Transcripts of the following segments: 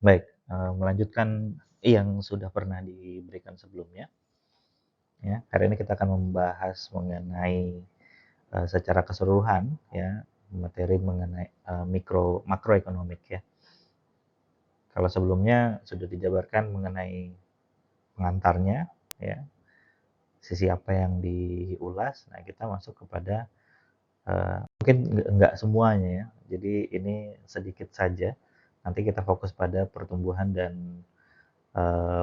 Baik, melanjutkan yang sudah pernah diberikan sebelumnya, ya. Hari ini kita akan membahas mengenai, secara keseluruhan ya, materi mengenai, makroekonomik ya. Kalau sebelumnya sudah dijabarkan mengenai pengantarnya ya, sisi apa yang diulas, nah kita masuk kepada, mungkin enggak semuanya ya, jadi ini sedikit saja, nanti kita fokus pada pertumbuhan dan,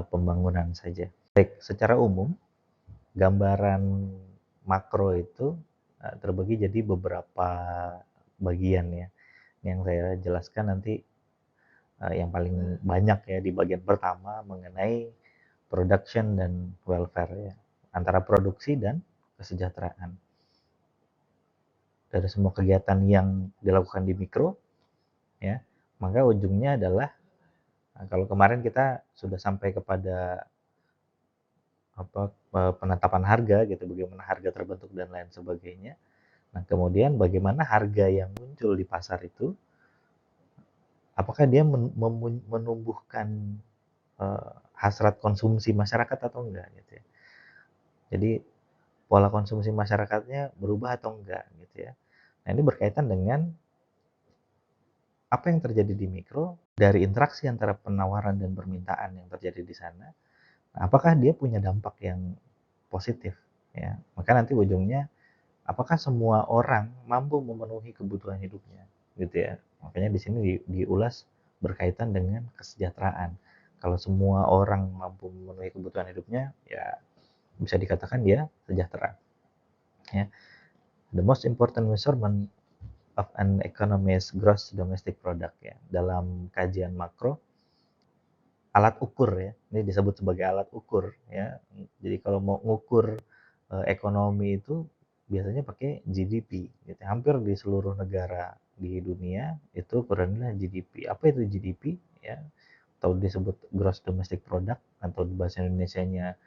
pembangunan saja. Baik, secara umum gambaran makro itu terbagi jadi beberapa bagian ya. Yang saya jelaskan nanti yang paling banyak ya di bagian pertama mengenai production dan welfare ya. Antara produksi dan kesejahteraan. Dari semua kegiatan yang dilakukan di mikro ya, maka ujungnya adalah kalau kemarin kita sudah sampai kepada penetapan harga gitu, bagaimana harga terbentuk dan lain sebagainya. Nah, kemudian bagaimana harga yang muncul di pasar itu, apakah dia menumbuhkan hasrat konsumsi masyarakat atau enggak gitu ya. Jadi pola konsumsi masyarakatnya berubah atau enggak gitu ya. Nah, ini berkaitan dengan apa yang terjadi di mikro dari interaksi antara penawaran dan permintaan yang terjadi di sana. Nah, apakah dia punya dampak yang positif ya. Maka nanti ujungnya apakah semua orang mampu memenuhi kebutuhan hidupnya gitu ya. Makanya di sini diulas berkaitan dengan kesejahteraan. Kalau semua orang mampu memenuhi kebutuhan hidupnya ya bisa dikatakan dia sejahtera ya. The most important measurement of an economy is gross domestic product ya. Dalam kajian makro alat ukur ya. Ini disebut sebagai alat ukur ya. Jadi kalau mau ngukur ekonomi itu biasanya pakai GDP gitu. Hampir di seluruh negara di dunia itu ukurannya GDP. Apa itu GDP ya? Atau disebut gross domestic product atau di bahasa Indonesianya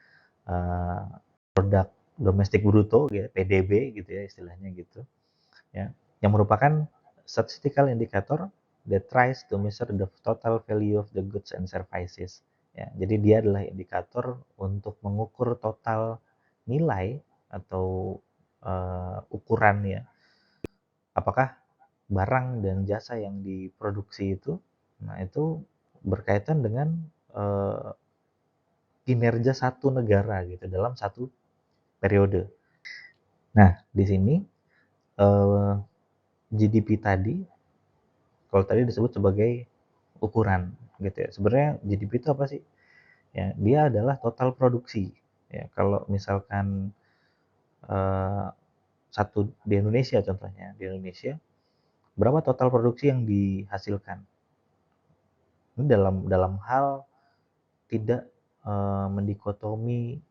produk domestik bruto gitu, PDB gitu ya istilahnya gitu ya. Yang merupakan statistical indicator that tries to measure the total value of the goods and services. Ya, jadi dia adalah indikator untuk mengukur total nilai atau ukuran ya. Apakah barang dan jasa yang diproduksi itu, nah itu berkaitan dengan kinerja satu negara gitu dalam satu periode. Nah, di sini GDP tadi, kalau tadi disebut sebagai ukuran gitu ya. Sebenarnya GDP itu apa sih? Ya, dia adalah total produksi. Ya, kalau misalkan eh, satu di Indonesia contohnya, di Indonesia berapa total produksi yang dihasilkan? Ini dalam hal tidak mendikotomi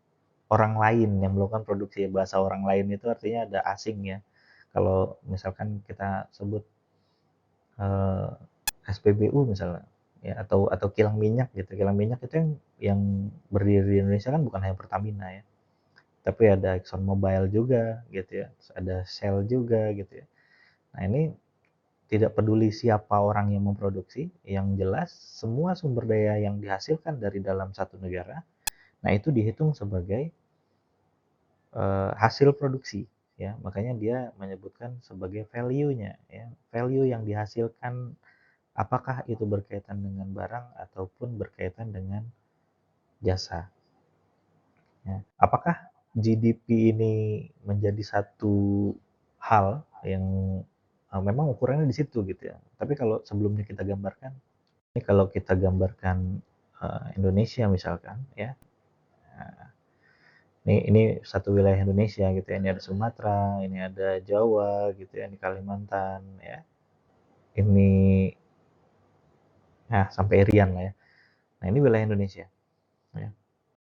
orang lain yang melakukan produksi. Bahasa orang lain itu artinya ada asing ya. Kalau misalkan kita sebut eh, SPBU misalnya ya atau kilang minyak gitu. Kilang minyak itu yang berdiri di Indonesia kan bukan hanya Pertamina ya, tapi ada ExxonMobil juga gitu ya, terus ada Shell juga gitu ya. Nah, ini tidak peduli siapa orang yang memproduksi, yang jelas semua sumber daya yang dihasilkan dari dalam satu negara, nah itu dihitung sebagai hasil produksi ya. Makanya dia menyebutkan sebagai value-nya ya. Value yang dihasilkan apakah itu berkaitan dengan barang ataupun berkaitan dengan jasa. Ya. Apakah GDP ini menjadi satu hal yang memang ukurannya di situ gitu ya. Tapi kalau sebelumnya kita gambarkan, ini kalau kita gambarkan Indonesia misalkan ya, ini satu wilayah Indonesia gitu ya. Ini ada Sumatera, ini ada Jawa gitu ya, ini Kalimantan ya. Ini sampai Irian lah ya. Nah, ini wilayah Indonesia ya.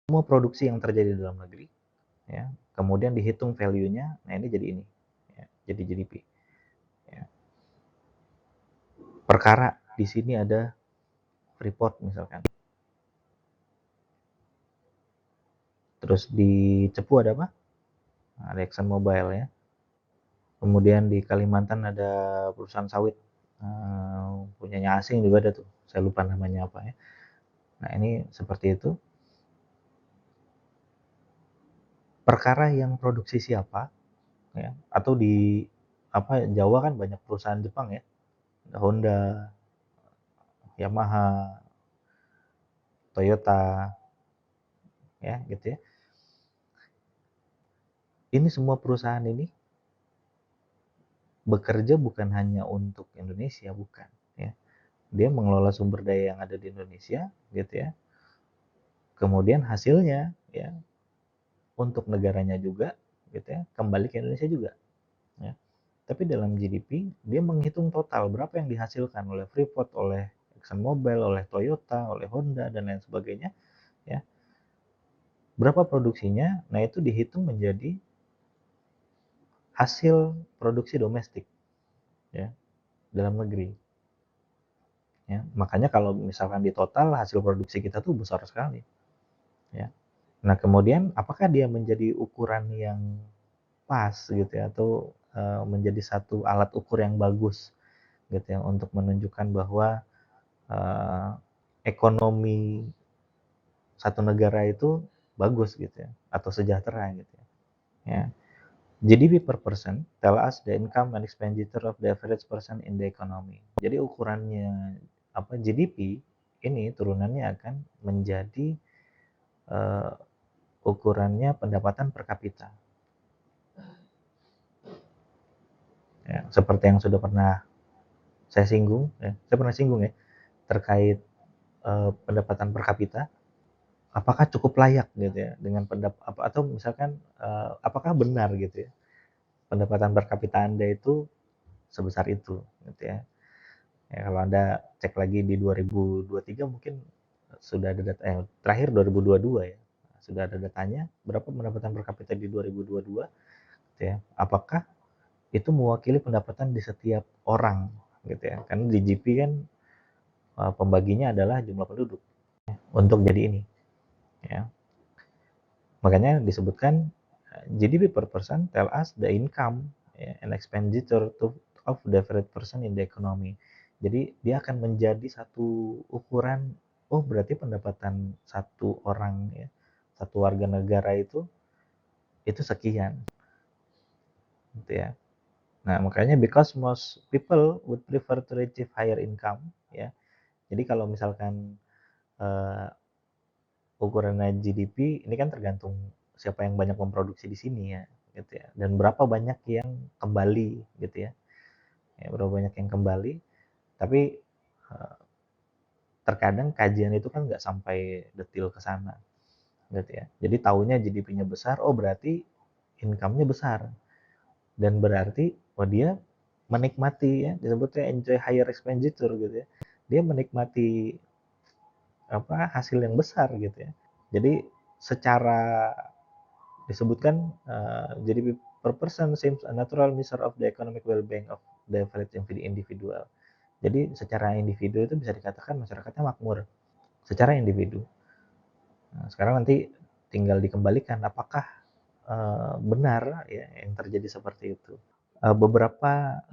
Semua produksi yang terjadi di dalam negeri ya, kemudian dihitung value-nya, nah ini jadi ini ya, jadi GDP ya. Perkara di sini ada Freeport misalkan, terus di Cepu ada apa, nah, ada ExxonMobil ya, kemudian di Kalimantan ada perusahaan sawit punyanya asing juga ada tuh, saya lupa namanya apa ya. Nah ini seperti itu, perkara yang produksi siapa ya, atau di Jawa kan banyak perusahaan Jepang ya, Honda, Yamaha, Toyota, ya gitu ya. Ini semua perusahaan ini bekerja bukan hanya untuk Indonesia, bukan ya. Dia mengelola sumber daya yang ada di Indonesia gitu ya. Kemudian hasilnya ya untuk negaranya juga gitu ya, kembali ke Indonesia juga ya. Tapi dalam GDP dia menghitung total berapa yang dihasilkan oleh Freeport, oleh ExxonMobil, oleh Toyota, oleh Honda dan lain sebagainya ya. Berapa produksinya? Nah, itu dihitung menjadi hasil produksi domestik ya dalam negeri ya. Makanya kalau misalkan di total hasil produksi kita tuh besar sekali ya. Nah, kemudian apakah dia menjadi ukuran yang pas gitu ya atau menjadi satu alat ukur yang bagus gitu ya untuk menunjukkan bahwa uh, ekonomi satu negara itu bagus gitu ya atau sejahtera gitu ya. Ya. GDP per person tell us the income and expenditure of the average person in the economy. Jadi ukurannya GDP ini turunannya akan menjadi uh, ukurannya pendapatan per kapita. Ya, seperti yang sudah pernah saya singgung, ya, saya pernah singgung ya terkait pendapatan per kapita. Apakah cukup layak gitu ya dengan atau misalkan apakah benar gitu ya pendapatan per kapita Anda itu sebesar itu gitu ya. Ya kalau Anda cek lagi di 2023 mungkin sudah ada data terakhir 2022 ya. Sudah ada datanya berapa pendapatan per kapita di 2022 gitu ya. Apakah itu mewakili pendapatan di setiap orang gitu ya. Karena di GDP kan pembaginya adalah jumlah penduduk ya, untuk jadi ini ya. Makanya disebutkan GDP per person tell us the income and expenditure of the average person in the economy. Jadi dia akan menjadi satu ukuran, oh berarti pendapatan satu orang ya, satu warga negara itu sekian, gitu ya. Nah makanya because most people would prefer to achieve higher income ya. Jadi kalau misalkan uh, ukurannya GDP ini kan tergantung siapa yang banyak memproduksi di sini ya gitu ya dan berapa banyak yang kembali gitu ya, berapa banyak yang kembali tapi uh, terkadang kajian itu kan nggak sampai detil ke sana gitu ya. Jadi taunya GDP-nya besar, oh berarti income-nya besar dan berarti oh dia menikmati ya disebutnya enjoy higher expenditure gitu ya. Dia menikmati hasil yang besar gitu ya. Jadi secara disebutkan GDP per person seems a natural measure of the economic well-being of the average individual. Jadi secara individu itu bisa dikatakan masyarakatnya makmur secara individu. Nah, sekarang nanti tinggal dikembalikan apakah benar ya yang terjadi seperti itu. Beberapa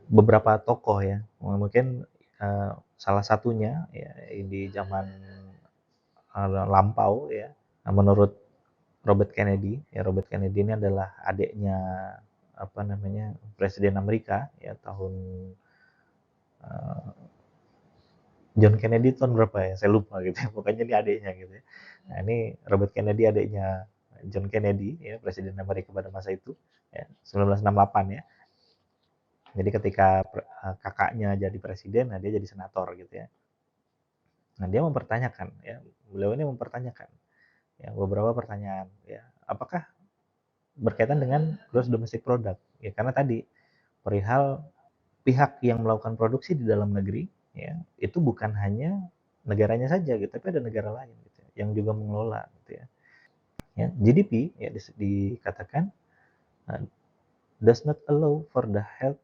beberapa tokoh ya mungkin salah satunya ya di zaman lampau ya menurut Robert Kennedy. Ya, Robert Kennedy ini adalah adiknya Presiden Amerika ya tahun uh, John Kennedy tahun berapa ya? Saya lupa gitu ya. Pokoknya ini adiknya gitu ya. Nah, ini Robert Kennedy adiknya John Kennedy ya, Presiden Amerika pada masa itu ya, 1968 ya. Jadi ketika kakaknya jadi presiden, nah dia jadi senator gitu ya. Nah, dia mempertanyakan ya, beliau ini mempertanyakan ya beberapa pertanyaan ya. Apakah berkaitan dengan gross domestic product ya karena tadi perihal pihak yang melakukan produksi di dalam negeri ya itu bukan hanya negaranya saja gitu tapi ada negara lain gitu ya, yang juga mengelola gitu ya. Ya GDP ya dikatakan uh, does not allow for the health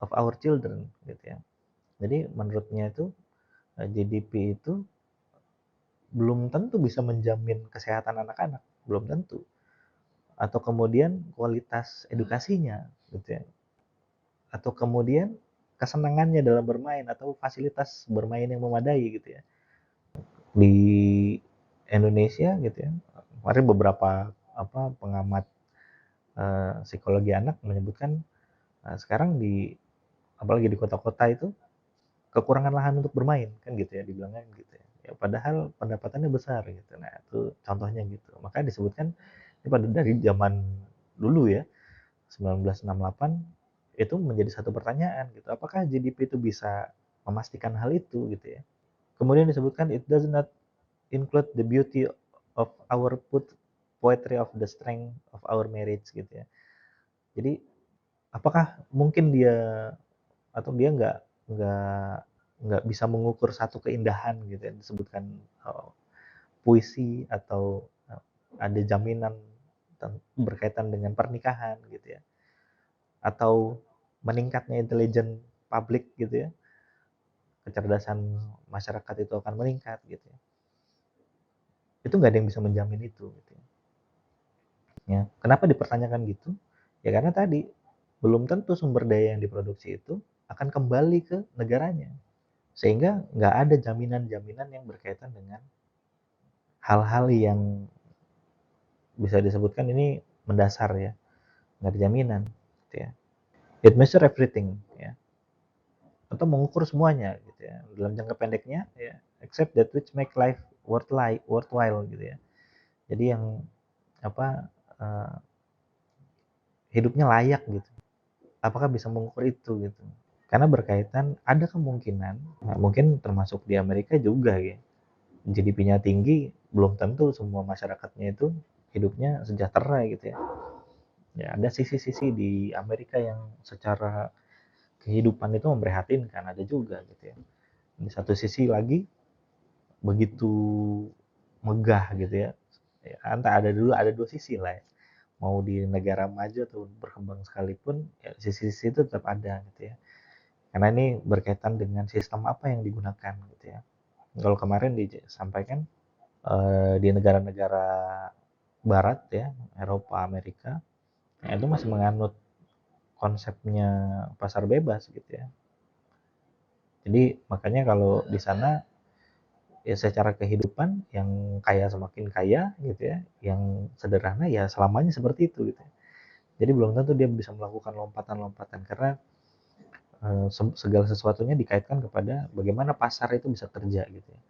of our children gitu ya. Jadi menurutnya itu GDP itu belum tentu bisa menjamin kesehatan anak-anak, belum tentu. Atau kemudian kualitas edukasinya gitu ya. Atau kemudian kesenangannya dalam bermain atau fasilitas bermain yang memadai gitu ya. Di Indonesia gitu ya, kemarin beberapa pengamat psikologi anak menyebutkan sekarang apalagi di kota-kota itu kekurangan lahan untuk bermain kan gitu ya, dibilangnya gitu ya. Ya padahal pendapatannya besar gitu. Nah, itu contohnya gitu. Makanya disebutkan ini pada dari zaman dulu ya, 1968 itu menjadi satu pertanyaan gitu. Apakah GDP itu bisa memastikan hal itu gitu ya. Kemudian disebutkan it does not include the beauty of our poetry of the strength of our marriage gitu ya. Jadi apakah mungkin dia atau dia nggak nggak bisa mengukur satu keindahan gitu ya, disebutkan puisi atau ada jaminan berkaitan dengan pernikahan gitu ya, atau meningkatnya intelijen publik gitu ya, kecerdasan masyarakat itu akan meningkat gitu ya. Itu nggak ada yang bisa menjamin itu gitu ya. Ya, kenapa dipertanyakan gitu? Ya karena tadi belum tentu sumber daya yang diproduksi itu akan kembali ke negaranya. Sehingga nggak ada jaminan-jaminan yang berkaitan dengan hal-hal yang bisa disebutkan ini mendasar ya, nggak ada jaminan gitu ya. It measure everything ya, atau mengukur semuanya gitu ya dalam jangka pendeknya ya, except that which make life worthwhile gitu ya. Jadi yang apa uh, hidupnya layak gitu, apakah bisa mengukur itu gitu, karena berkaitan ada kemungkinan mungkin termasuk di Amerika juga ya, GDP-nya tinggi belum tentu semua masyarakatnya itu hidupnya sejahtera gitu ya. Ya ada sisi-sisi di Amerika yang secara kehidupan itu memprihatinkan, ada juga gitu ya. Di satu sisi lagi begitu megah gitu ya. Ya, entah ada dua sisi lah ya. Mau di negara maju atau berkembang sekalipun, ya, sisi-sisi itu tetap ada gitu ya. Karena ini berkaitan dengan sistem apa yang digunakan gitu ya. Kalau kemarin disampaikan di negara-negara Barat ya, Eropa, Amerika, ya itu masih menganut konsepnya pasar bebas gitu ya. Jadi makanya kalau di sana ya secara kehidupan yang kaya semakin kaya gitu ya, yang sederhana ya selamanya seperti itu gitu. Jadi belum tentu dia bisa melakukan lompatan-lompatan karena segala sesuatunya dikaitkan kepada bagaimana pasar itu bisa kerja gitu ya.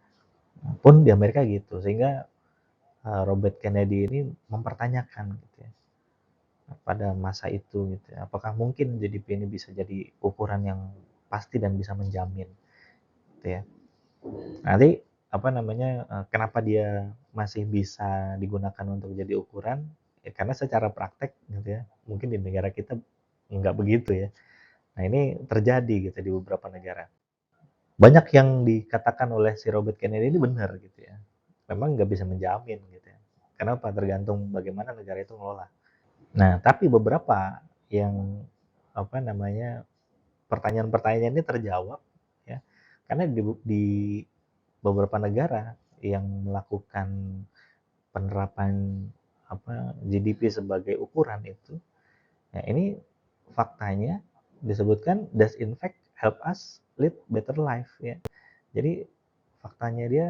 Pun di Amerika gitu, sehingga Robert Kennedy ini mempertanyakan gitu ya, pada masa itu gitu ya, apakah mungkin GDP ini bisa jadi ukuran yang pasti dan bisa menjamin gitu ya. Nanti kenapa dia masih bisa digunakan untuk jadi ukuran? Ya karena secara praktek gitu ya, mungkin di negara kita nggak begitu ya. Nah ini terjadi gitu di beberapa negara. Banyak yang dikatakan oleh si Robert Kennedy ini benar gitu ya. Memang nggak bisa menjamin gitu ya. Kenapa? Tergantung bagaimana negara itu ngelola. Nah, tapi beberapa yang pertanyaan-pertanyaan ini terjawab ya. Karena di beberapa negara yang melakukan penerapan GDP sebagai ukuran itu, ya ini faktanya disebutkan does in fact help us lead better life ya. Jadi faktanya dia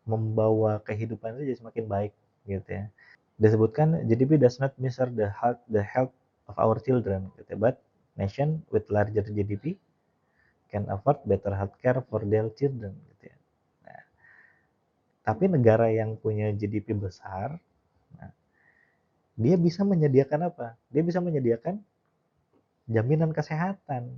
membawa kehidupan itu jadi semakin baik gitu ya. Disebutkan GDP does not measure the health of our children gitu ya, but nation with larger GDP can afford better healthcare for their children gitu ya. Nah, tapi negara yang punya GDP besar, nah, dia bisa menyediakan apa? Dia bisa menyediakan jaminan kesehatan.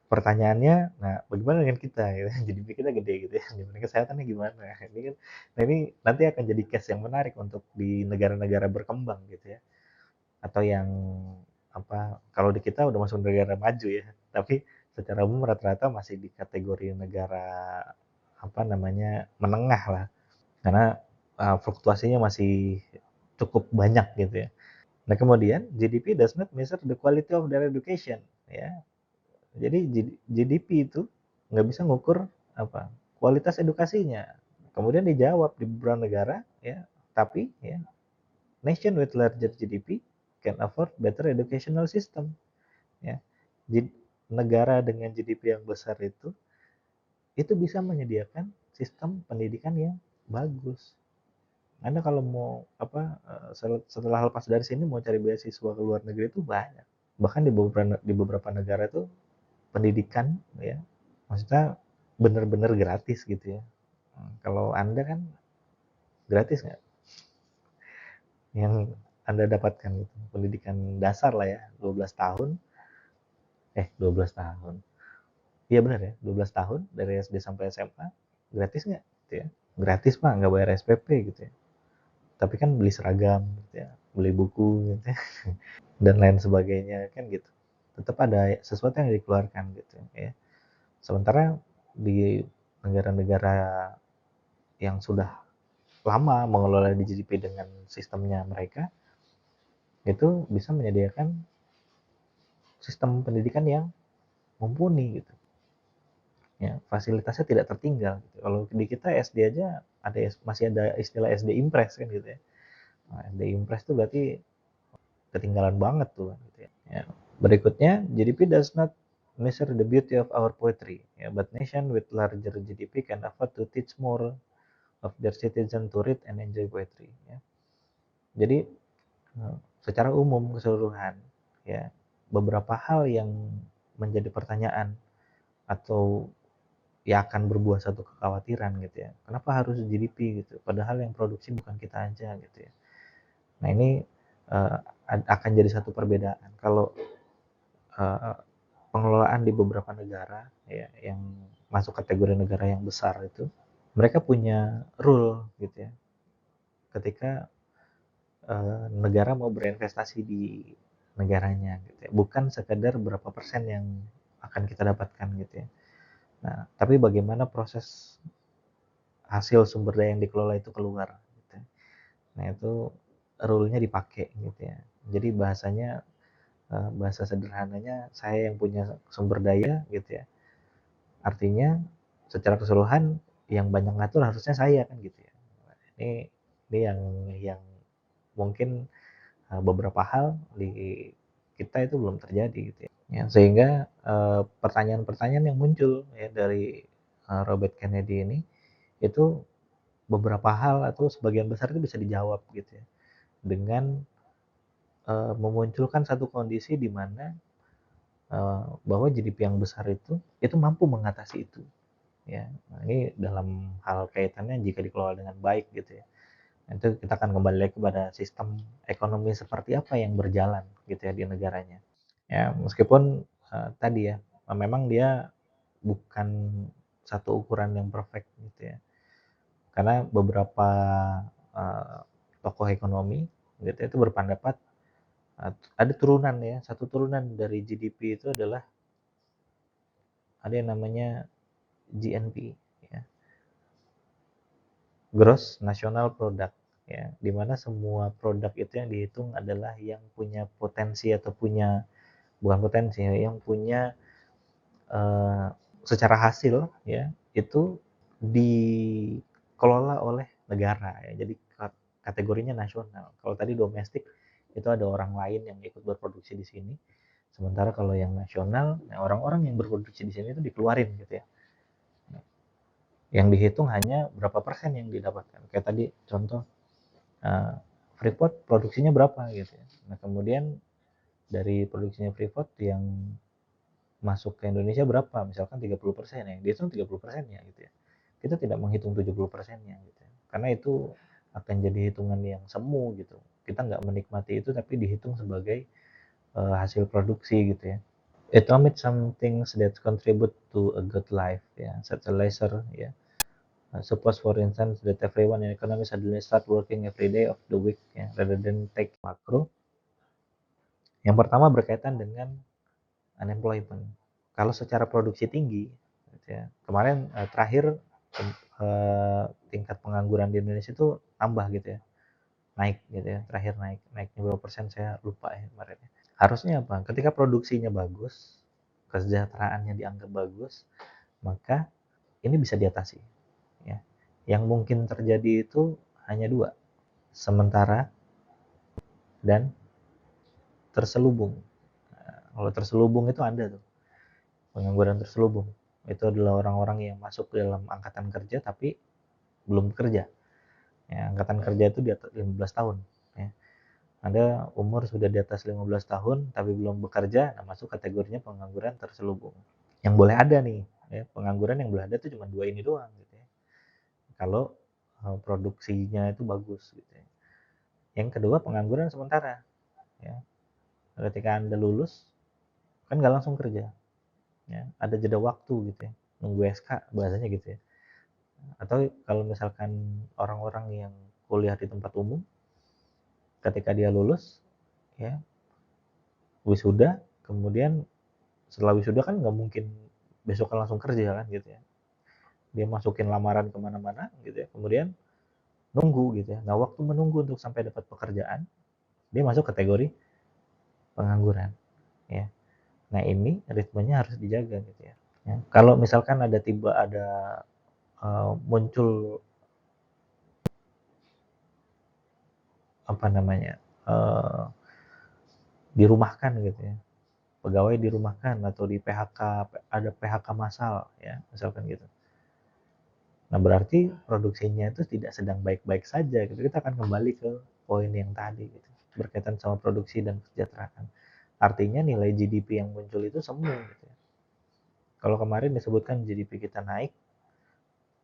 Pertanyaannya, nah bagaimana dengan kita gitu? GDP kita gede gitu ya, jaminan kesehatannya gimana? Ini kan, nah ini nanti akan jadi case yang menarik untuk di negara-negara berkembang gitu ya, atau yang kalau di kita udah masuk negara maju ya, tapi secara umum rata-rata masih di kategori negara menengah lah, karena fluktuasinya masih cukup banyak gitu ya. Nah kemudian GDP does not measure the quality of their education ya. Jadi GDP itu nggak bisa ngukur kualitas edukasinya. Kemudian dijawab di beberapa negara ya, tapi ya nation with larger GDP can afford better educational system ya. negara dengan GDP yang besar itu bisa menyediakan sistem pendidikan yang bagus. Anda kalau mau setelah lepas dari sini mau cari beasiswa ke luar negeri itu banyak. Bahkan di beberapa negara itu pendidikan ya, maksudnya benar-benar gratis gitu ya. Kalau Anda kan gratis nggak yang Anda dapatkan gitu. Pendidikan dasar lah ya, 12 tahun. 12 tahun. Iya benar ya, 12 tahun dari SD sampai SMA gratis nggak gitu ya. Gratis Pak, nggak bayar SPP gitu ya. Tapi kan beli seragam gitu ya, beli buku gitu ya, dan lain sebagainya kan gitu. Tetap ada sesuatu yang dikeluarkan gitu ya. Sementara di negara-negara yang sudah lama mengelola di GDP dengan sistemnya mereka, itu bisa menyediakan sistem pendidikan yang mumpuni gitu. Ya, fasilitasnya tidak tertinggal. Gitu. Kalau di kita SD aja masih ada istilah SD Impres kan gitu ya. Nah, SD Impres itu berarti ketinggalan banget tuh gitu ya. Ya. Berikutnya, GDP does not measure the beauty of our poetry. Ya, but nation with larger GDP can afford to teach more of their citizen to read and enjoy poetry. Ya. Jadi secara umum keseluruhan, ya beberapa hal yang menjadi pertanyaan atau ya akan berbuah satu kekhawatiran gitu ya. Kenapa harus GDP gitu? Padahal yang produksi bukan kita aja gitu ya. Nah ini uh, akan jadi satu perbedaan. Kalau uh, pengelolaan di beberapa negara ya yang masuk kategori negara yang besar itu, mereka punya rule gitu ya. Ketika negara mau berinvestasi di negaranya gitu ya. Bukan sekedar berapa persen yang akan kita dapatkan gitu ya. Nah, tapi bagaimana proses hasil sumber daya yang dikelola itu keluar gitu. Nah, itu rule-nya dipakai gitu ya. Jadi bahasanya bahasa sederhananya saya yang punya sumber daya gitu ya. Artinya secara keseluruhan yang banyak ngatur harusnya saya kan gitu ya. Ini yang mungkin beberapa hal di kita itu belum terjadi gitu ya. Ya, sehingga pertanyaan-pertanyaan yang muncul ya dari Robert Kennedy ini itu beberapa hal atau sebagian besar itu bisa dijawab gitu ya dengan memunculkan satu kondisi di mana bahwa GDP yang besar itu mampu mengatasi itu ya. Nah, ini dalam hal kaitannya jika dikelola dengan baik gitu ya. Nanti kita akan kembali lagi kepada sistem ekonomi seperti apa yang berjalan gitu ya di negaranya. Ya, meskipun tadi ya memang dia bukan satu ukuran yang perfect gitu ya. Karena beberapa uh, tokoh ekonomi gitu itu berpendapat ada turunan ya, satu turunan dari GDP itu adalah ada yang namanya GNP ya, Gross National Product ya, di mana semua produk itu yang dihitung adalah yang punya potensi atau punya bukan potensi ya, yang punya uh, secara hasil ya itu dikelola oleh negara ya. Jadi kategorinya nasional. Kalau tadi domestik itu ada orang lain yang ikut berproduksi di sini. Sementara kalau yang nasional, nah orang-orang yang berproduksi di sini itu dikeluarin gitu ya. Yang dihitung hanya berapa persen yang didapatkan. Kayak tadi contoh Freeport produksinya berapa gitu ya. Nah kemudian dari produksinya Freeport yang masuk ke Indonesia berapa? Misalkan 30% ya. Dihitung 30%-nya gitu ya. Kita tidak menghitung 70%-nya gitu ya. Karena itu akan jadi hitungan yang semu gitu. Kita nggak menikmati itu tapi dihitung sebagai hasil produksi gitu ya. It omits some things that contribute to a good life ya, such as leisure ya. Suppose for instance that everyone in economy suddenly start working every day of the week ya, rather than take makro. Yang pertama berkaitan dengan unemployment. Kalau secara produksi tinggi, gitu ya, kemarin terakhir tingkat pengangguran di Indonesia itu tambah gitu ya, naik gitu ya, terakhir naiknya berapa persen saya lupa ya kemarin. Harusnya apa? Ketika produksinya bagus, kesejahteraannya dianggap bagus, maka ini bisa diatasi. Ya. Yang mungkin terjadi itu hanya dua, sementara dan terselubung. Nah, kalau terselubung itu ada tuh. Pengangguran terselubung. Itu adalah orang-orang yang masuk dalam angkatan kerja tapi belum bekerja. Ya, angkatan kerja itu di atas 15 tahun. Ya. Ada umur sudah di atas 15 tahun tapi belum bekerja, nah masuk kategorinya pengangguran terselubung. Yang boleh ada nih, ya, pengangguran yang boleh ada itu cuma 2 ini doang gitu ya. Kalau produksinya itu bagus gitu ya. Yang kedua pengangguran sementara. Ya. Ketika Anda lulus kan nggak langsung kerja. Ya. Ada jeda waktu gitu ya. Nunggu SK bahasanya gitu ya. Atau kalau misalkan orang-orang yang kuliah di tempat umum, ketika dia lulus, ya wisuda, kemudian setelah wisuda kan nggak mungkin besok kan langsung kerja kan gitu ya. Dia masukin lamaran kemana-mana gitu ya, kemudian nunggu gitu ya. Nah waktu menunggu untuk sampai dapat pekerjaan, dia masuk kategori pengangguran. Ya. Nah ini ritmenya harus dijaga gitu ya. Ya. Kalau misalkan ada muncul apa namanya dirumahkan gitu ya, pegawai dirumahkan atau di PHK, ada PHK massal ya misalkan gitu. Nah berarti produksinya itu tidak sedang baik-baik saja gitu. Kita akan kembali ke poin yang tadi gitu, berkaitan sama produksi dan kesejahteraan. Artinya nilai GDP yang muncul itu semu gitu ya. Kalau kemarin disebutkan GDP kita naik,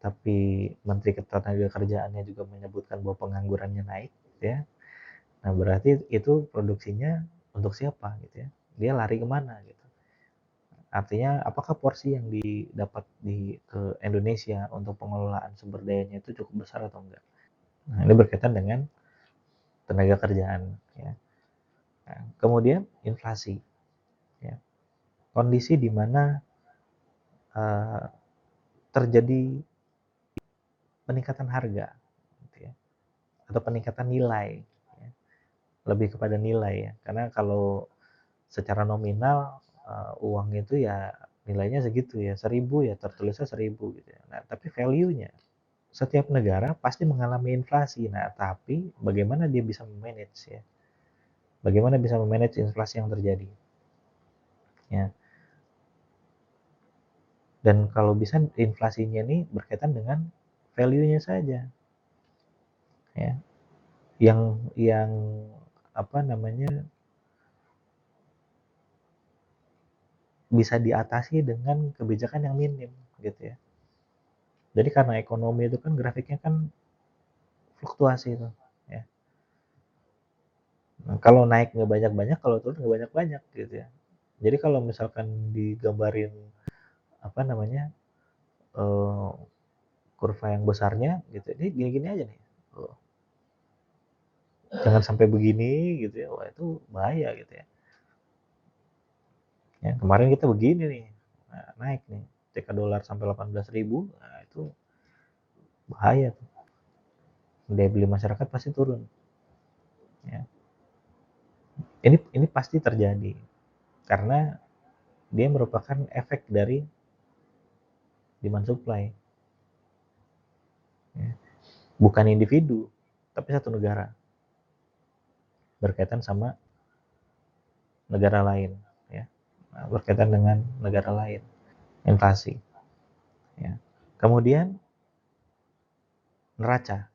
tapi Menteri Ketenagakerjaannya juga menyebutkan bahwa penganggurannya naik gitu ya. Nah berarti itu produksinya untuk siapa gitu ya, dia lari kemana gitu. Artinya apakah porsi yang didapat di Indonesia untuk pengelolaan sumber dayanya itu cukup besar atau enggak. Nah ini berkaitan dengan tenaga kerjaan ya. Nah, kemudian inflasi ya. Kondisi di mana uh, terjadi peningkatan harga gitu ya, atau peningkatan nilai ya. Lebih kepada nilai ya, karena kalau secara nominal uang itu ya nilainya segitu ya, 1.000 ya tertulisnya 1.000 gitu ya. Nah tapi value-nya setiap negara pasti mengalami inflasi. Nah tapi bagaimana dia bisa memanage ya, bagaimana bisa memanage inflasi yang terjadi ya. Dan kalau bisa inflasinya ini berkaitan dengan value-nya saja ya, yang apa namanya bisa diatasi dengan kebijakan yang minim gitu ya. Jadi karena ekonomi itu kan grafiknya kan fluktuasi itu ya. Nah, kalau naik nggak banyak-banyak, kalau turun nggak banyak-banyak gitu ya. Jadi kalau misalkan digambarin apa namanya eh, kurva yang besarnya gitu, ini gini-gini aja nih. Oh, jangan sampai begini gitu ya, wah itu bahaya gitu ya. Ya kemarin kita begini nih, nah, naik nih, ketika dolar sampai 18.000, nah itu bahaya tuh. Daya beli masyarakat pasti turun. Ya. Ini pasti terjadi karena dia merupakan efek dari demand supply. Ya. Bukan individu, tapi satu negara berkaitan sama negara lain. Ya. Nah, berkaitan dengan negara lain, inflasi. Ya. Kemudian neraca.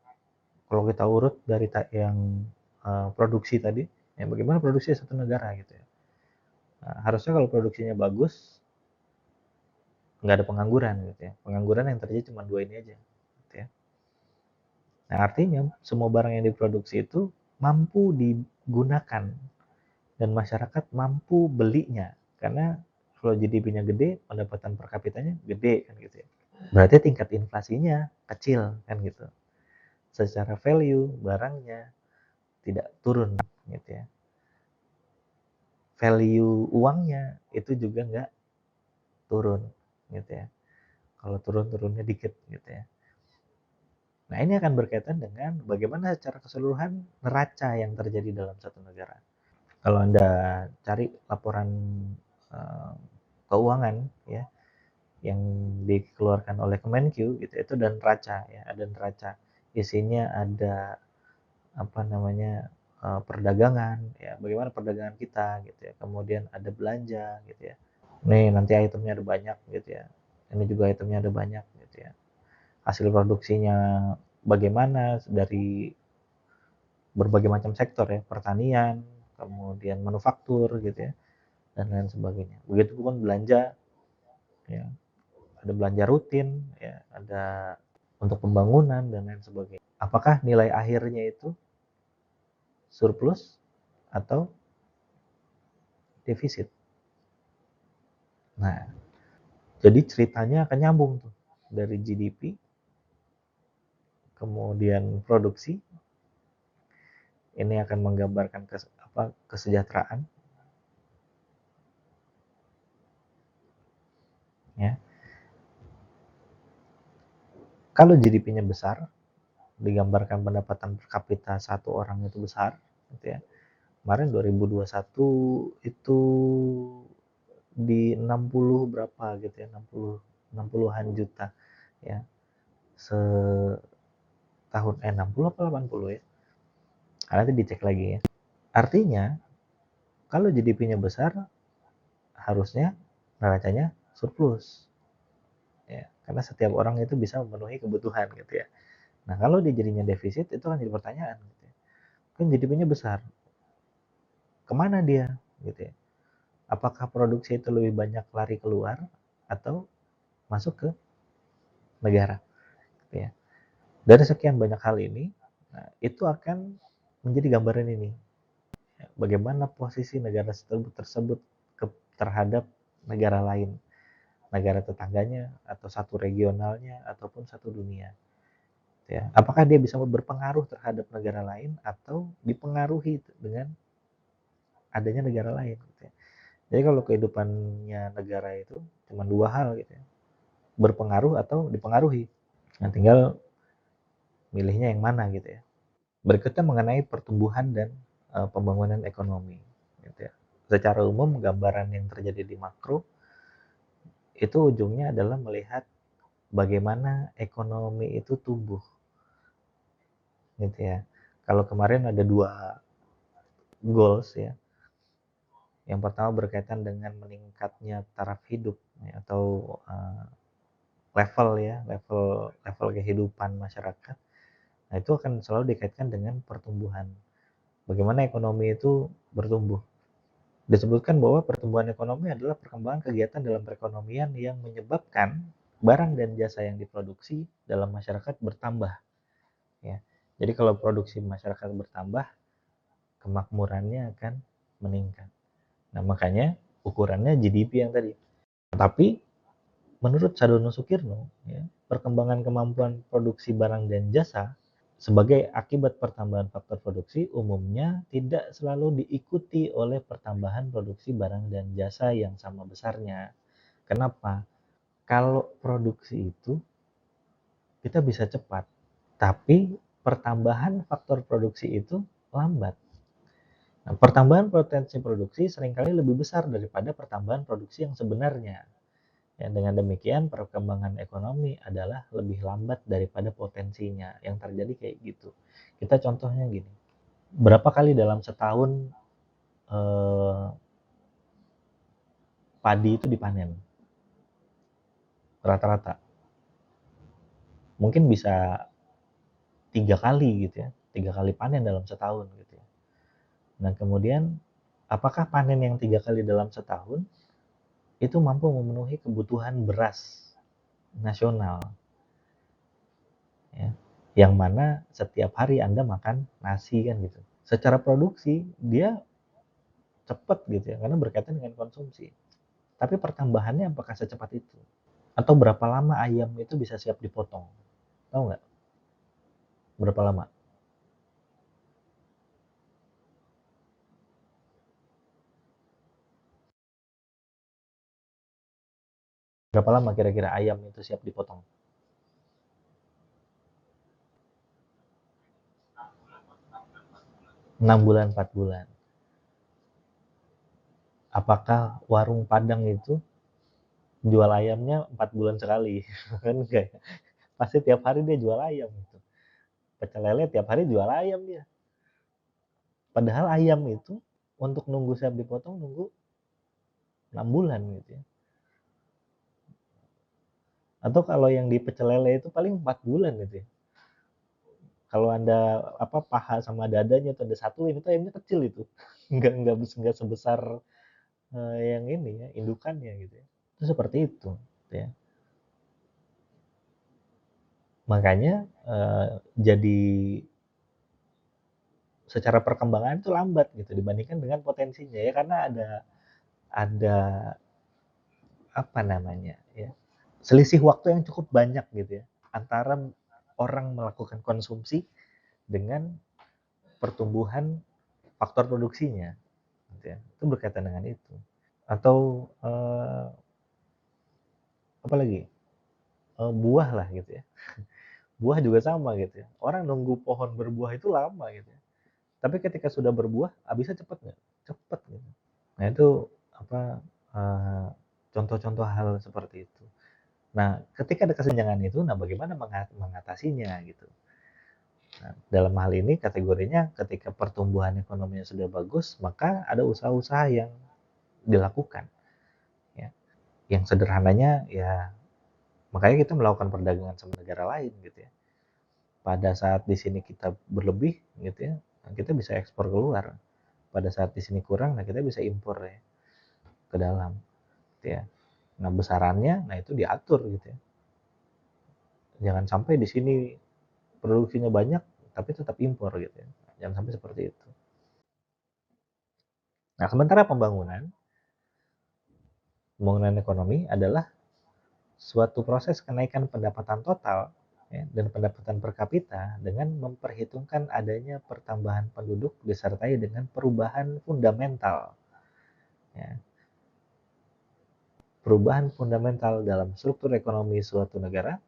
Kalau kita urut dari yang produksi tadi, ya bagaimana produksi satu negara gitu ya. Nah, harusnya kalau produksinya bagus, nggak ada pengangguran gitu ya. Pengangguran yang terjadi cuma dua ini aja. Gitu ya. Nah artinya semua barang yang diproduksi itu mampu digunakan dan masyarakat mampu belinya karena kalau GDP-nya gede, pendapatan per kapitanya gede kan gitu ya. Berarti tingkat inflasinya kecil kan gitu. Secara value barangnya tidak turun gitu ya. Value uangnya itu juga nggak turun gitu ya. Kalau turunnya dikit gitu ya. Nah ini akan berkaitan dengan bagaimana secara keseluruhan neraca yang terjadi dalam satu negara. Kalau Anda cari laporan uh, keuangan ya yang dikeluarkan oleh Kemenq gitu itu dan neraca ya, ada neraca. Isinya ada apa namanya perdagangan ya, bagaimana perdagangan kita gitu ya. Kemudian ada belanja gitu ya. nih nanti itemnya ada banyak gitu ya, ini juga itemnya ada banyak gitu ya, hasil produksinya bagaimana dari berbagai macam sektor ya, pertanian, kemudian manufaktur gitu ya, dan lain sebagainya. Begitupun belanja ya, ada belanja rutin ya, ada untuk pembangunan dan lain sebagainya. Apakah nilai akhirnya itu surplus atau defisit? Nah, jadi ceritanya akan nyambung tuh dari GDP, kemudian produksi, ini akan menggambarkan kesejahteraan ya. Kalau GDP-nya besar, digambarkan pendapatan per kapita satu orang itu besar gitu ya. Kemarin 2021 itu di 60 berapa gitu ya, 60-an juta ya. Setahun 60 apa 80 ya. Nanti dicek lagi ya. Artinya kalau GDP-nya besar harusnya neracanya surplus ya. Karena setiap orang itu bisa memenuhi kebutuhan gitu ya. Nah, kalau dia jadinya defisit itu kan jadi pertanyaan gitu ya. Kan GDP-nya besar. Kemana dia gitu ya? Apakah produksi itu lebih banyak lari keluar atau masuk ke negara gitu ya. Dari sekian banyak hal ini, nah, itu akan menjadi gambaran ini. Bagaimana posisi negara tersebut terhadap negara lain, negara tetangganya atau satu regionalnya ataupun satu dunia. Ya, apakah dia bisa berpengaruh terhadap negara lain atau dipengaruhi dengan adanya negara lain gitu ya. Jadi kalau kehidupannya negara itu cuma dua hal gitu ya. Berpengaruh atau dipengaruhi. Nah, tinggal milihnya yang mana gitu ya. Berikutnya mengenai pertumbuhan dan pembangunan ekonomi gitu ya. Secara umum gambaran yang terjadi di makro itu ujungnya adalah melihat bagaimana ekonomi itu tumbuh gitu ya. Kalau kemarin ada dua goals ya. Yang pertama berkaitan dengan meningkatnya taraf hidup ya, atau level ya, level kehidupan masyarakat. Nah, itu akan selalu dikaitkan dengan pertumbuhan. Bagaimana ekonomi itu bertumbuh. Disebutkan bahwa pertumbuhan ekonomi adalah perkembangan kegiatan dalam perekonomian yang menyebabkan barang dan jasa yang diproduksi dalam masyarakat bertambah. Ya. Jadi kalau produksi masyarakat bertambah, kemakmurannya akan meningkat. Nah, makanya ukurannya GDP yang tadi. Tapi menurut Sadono Sukirno, ya, perkembangan kemampuan produksi barang dan jasa sebagai akibat pertambahan faktor produksi umumnya tidak selalu diikuti oleh pertambahan produksi barang dan jasa yang sama besarnya. Kenapa? Kalau produksi itu kita bisa cepat, tapi pertambahan faktor produksi itu lambat. Nah, pertambahan potensi produksi seringkali lebih besar daripada pertambahan produksi yang sebenarnya. Ya, dengan demikian perkembangan ekonomi adalah lebih lambat daripada potensinya. Yang terjadi kayak gitu. Kita contohnya gini. Berapa kali dalam setahun eh, padi itu dipanen? Rata-rata. Mungkin bisa 3 kali gitu ya. 3 kali panen dalam setahun gitu ya. Nah, kemudian apakah panen yang 3 kali dalam setahun itu mampu memenuhi kebutuhan beras nasional? Ya, yang mana setiap hari Anda makan nasi kan gitu. Secara produksi dia cepat gitu ya, karena berkaitan dengan konsumsi. Tapi pertambahannya apakah secepat itu? Atau berapa lama ayam itu bisa siap dipotong? Tahu nggak? Berapa lama? Berapa lama kira-kira ayam itu siap dipotong? 6 bulan, 4 bulan. Apakah warung Padang itu jual ayamnya 4 bulan sekali? Kan enggak ya? Pasti tiap hari dia jual ayam gitu. Pecel lele tiap hari jual ayam dia. Padahal ayam itu untuk nunggu siap dipotong nunggu 6 bulan gitu ya. Atau kalau yang di pecel lele itu paling 4 bulan gitu ya. Kalau Anda, paha sama dadanya tuh Anda satuin itu ayamnya kecil itu. Nggak sebesar, yang ini ya, indukannya gitu ya. Itu seperti itu, ya. Makanya, jadi secara perkembangan itu lambat gitu dibandingkan dengan potensinya ya, karena ada apa namanya ya, selisih waktu yang cukup banyak gitu ya, antara orang melakukan konsumsi dengan pertumbuhan faktor produksinya gitu ya. Itu berkaitan dengan itu. Atau, apalagi, buah lah gitu ya. Buah juga sama gitu ya. Orang nunggu pohon berbuah itu lama gitu ya. Tapi ketika sudah berbuah, habisnya cepet nggak? Cepet gitu. Nah itu apa, eee, contoh-contoh hal seperti itu. Nah, ketika ada kesenjangan itu, nah bagaimana mengatasinya gitu. Nah, dalam hal ini kategorinya ketika pertumbuhan ekonominya sudah bagus, maka ada usaha-usaha yang dilakukan ya. Yang sederhananya ya makanya kita melakukan perdagangan sama negara lain gitu ya. Pada saat di sini kita berlebih gitu ya, nah kita bisa ekspor keluar. Pada saat di sini kurang, nah kita bisa impor ya ke dalam gitu ya. Nah, besarannya nah itu diatur gitu ya. Jangan sampai di sini produksinya banyak tapi tetap impor gitu ya. Jangan sampai seperti itu. Nah, sementara pembangunan ekonomi adalah suatu proses kenaikan pendapatan total ya, dan pendapatan per kapita dengan memperhitungkan adanya pertambahan penduduk disertai dengan perubahan fundamental. Ya. Perubahan fundamental dalam struktur ekonomi suatu negara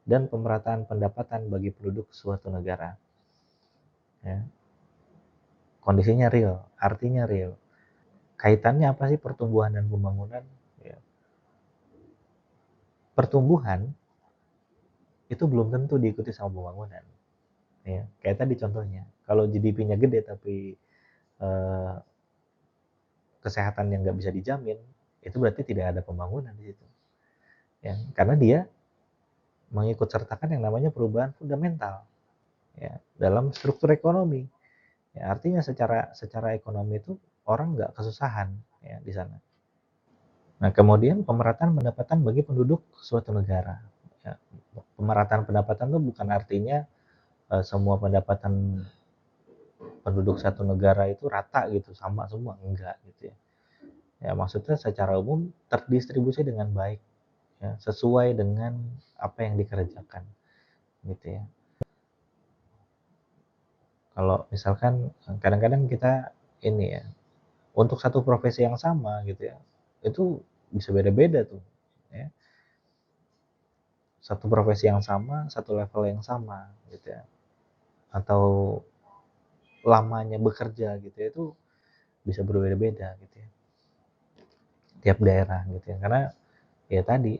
dan pemerataan pendapatan bagi penduduk suatu negara. Ya. Kondisinya real, artinya real. Kaitannya apa sih pertumbuhan dan pembangunan? Ya. Pertumbuhan itu belum tentu diikuti sama pembangunan. Ya. Kayak tadi contohnya, kalau GDP-nya gede tapi eh, kesehatan yang nggak bisa dijamin, itu berarti tidak ada pembangunan di situ. Ya. Karena dia mengikut sertakan yang namanya perubahan fundamental ya, dalam struktur ekonomi. Ya, artinya secara ekonomi itu orang nggak kesusahan ya di sana. Nah, kemudian pemerataan pendapatan bagi penduduk suatu negara. Ya, pemerataan pendapatan itu bukan artinya semua pendapatan penduduk satu negara itu rata gitu, sama semua, enggak gitu ya. Ya, maksudnya secara umum terdistribusi dengan baik, ya, sesuai dengan apa yang dikerjakan gitu ya. Kalau misalkan kadang-kadang kita ini ya, untuk satu profesi yang sama gitu ya, itu bisa beda-beda tuh ya. Satu profesi yang sama, satu level yang sama gitu ya. Atau lamanya bekerja gitu ya, itu bisa berbeda-beda gitu ya. Tiap daerah gitu ya. Karena ya tadi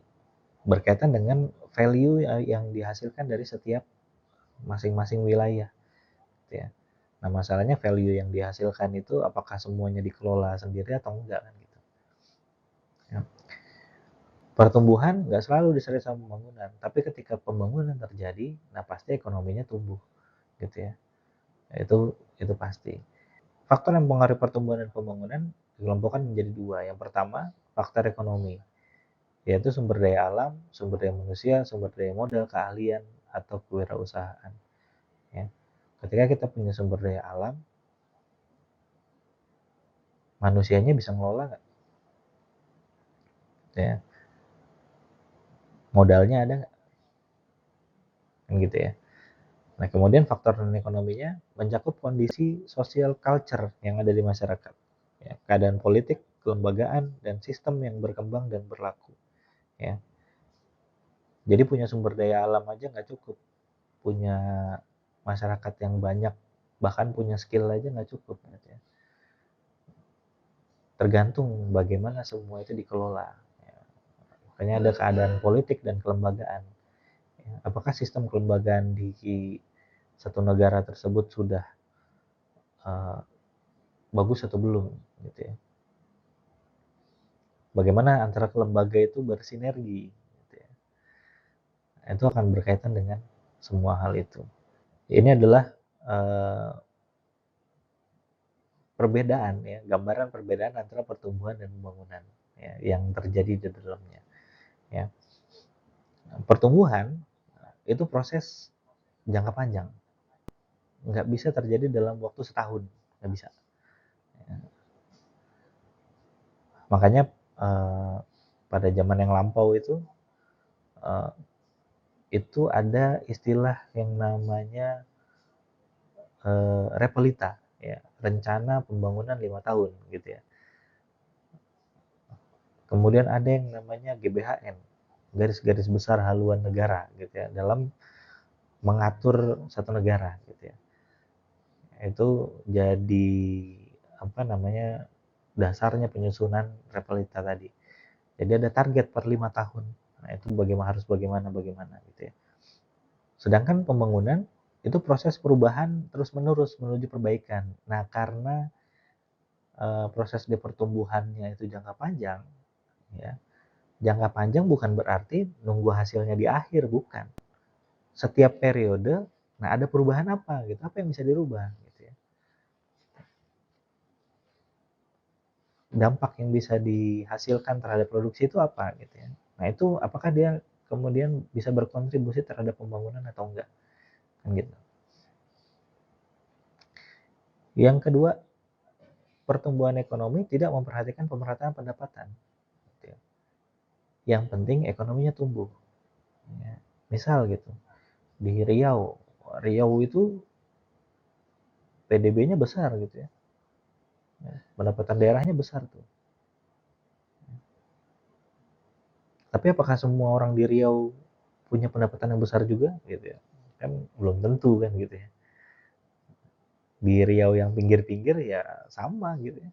berkaitan dengan value yang dihasilkan dari setiap masing-masing wilayah gitu ya. Nah, masalahnya value yang dihasilkan itu apakah semuanya dikelola sendiri atau enggak kan gitu. Ya. Pertumbuhan nggak selalu disertai sama pembangunan, tapi ketika pembangunan terjadi, nah pasti ekonominya tumbuh gitu ya. Itu pasti. Faktor yang mempengaruhi pertumbuhan dan pembangunan dikelompokkan menjadi dua. Yang pertama, faktor ekonomi, yaitu sumber daya alam, sumber daya manusia, sumber daya modal, keahlian, atau kewirausahaan. Ya. Ketika kita punya sumber daya alam, manusianya bisa ngelola nggak? Ya. Modalnya ada nggak? Kan gitu ya. Nah, kemudian faktor non-ekonominya mencakup kondisi sosial culture yang ada di masyarakat. Ya, keadaan politik, kelembagaan, dan sistem yang berkembang dan berlaku. Ya. Jadi punya sumber daya alam aja nggak cukup. Punya masyarakat yang banyak, bahkan punya skill aja nggak cukup. Gitu ya. Tergantung bagaimana semua itu dikelola. Ya. Makanya ada keadaan politik dan kelembagaan. Ya. Apakah sistem kelembagaan di satu negara tersebut sudah uh, bagus atau belum gitu ya. Bagaimana antara kelembaga itu bersinergi gitu ya. Itu akan berkaitan dengan semua hal itu. Ini adalah perbedaan ya, gambaran perbedaan antara pertumbuhan dan pembangunan ya, yang terjadi di dalamnya. Ya. Pertumbuhan itu proses jangka panjang, nggak bisa terjadi dalam waktu setahun, nggak bisa. Ya. Makanya pada zaman yang lampau eh, itu ada istilah yang namanya repelita, ya, rencana pembangunan 5 tahun gitu ya. Kemudian ada yang namanya GBHN, garis-garis besar haluan negara gitu ya, dalam mengatur satu negara gitu ya. Itu jadi apa namanya dasarnya penyusunan repelita tadi. Jadi ada target per 5 tahun. Nah, itu bagaimana gitu ya. Sedangkan pembangunan itu proses perubahan terus menerus menuju perbaikan. Nah, karena proses di pertumbuhannya itu jangka panjang, ya. Jangka panjang bukan berarti nunggu hasilnya di akhir, bukan. Setiap periode, nah ada perubahan apa gitu, apa yang bisa dirubah gitu ya. Dampak yang bisa dihasilkan terhadap produksi itu apa gitu ya. Nah itu apakah dia kemudian bisa berkontribusi terhadap pembangunan atau enggak kan gitu. Yang kedua, pertumbuhan ekonomi tidak memperhatikan pemerataan pendapatan gitu ya. Yang penting ekonominya tumbuh ya. Misal gitu di Riau itu PDB-nya besar gitu ya. Pendapatan daerahnya besar tuh. Tapi apakah semua orang di Riau punya pendapatan yang besar juga gitu ya? Kan belum tentu kan gitu ya. Di Riau yang pinggir-pinggir ya sama gitu ya.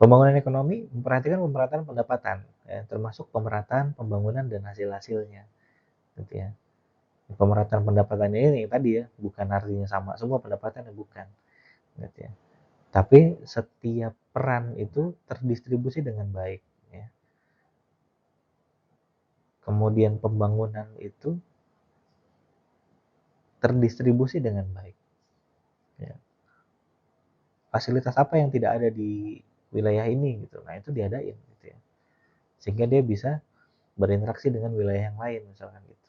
Pembangunan ekonomi memperhatikan pemerataan pendapatan, ya, termasuk pemerataan pembangunan dan hasil-hasilnya, gitu ya. Pemerataan pendapatannya ini tadi ya, bukan artinya sama semua pendapatannya, bukan, gitu ya. Tapi setiap peran itu terdistribusi dengan baik, ya. Kemudian pembangunan itu terdistribusi dengan baik. Ya. Fasilitas apa yang tidak ada di wilayah ini gitu, nah itu diadain gitu ya. Sehingga dia bisa berinteraksi dengan wilayah yang lain misalkan gitu.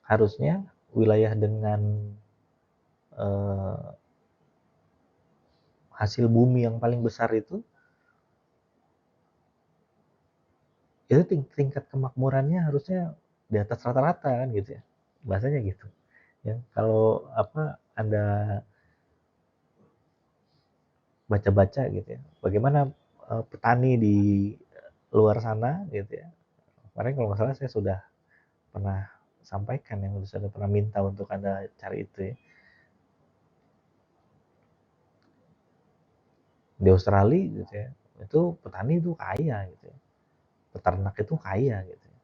Harusnya wilayah dengan eh, hasil bumi yang paling besar itu tingkat kemakmurannya harusnya di atas rata-rata kan gitu ya. Bahasanya gitu. Ya, kalau apa Anda baca-baca gitu ya, bagaimana petani di luar sana gitu ya. Kemarin kalau nggak salah saya sudah pernah sampaikan yang sudah pernah minta untuk Anda cari itu ya. Di Australia gitu ya, itu petani itu kaya gitu ya. Peternak itu kaya gitu ya.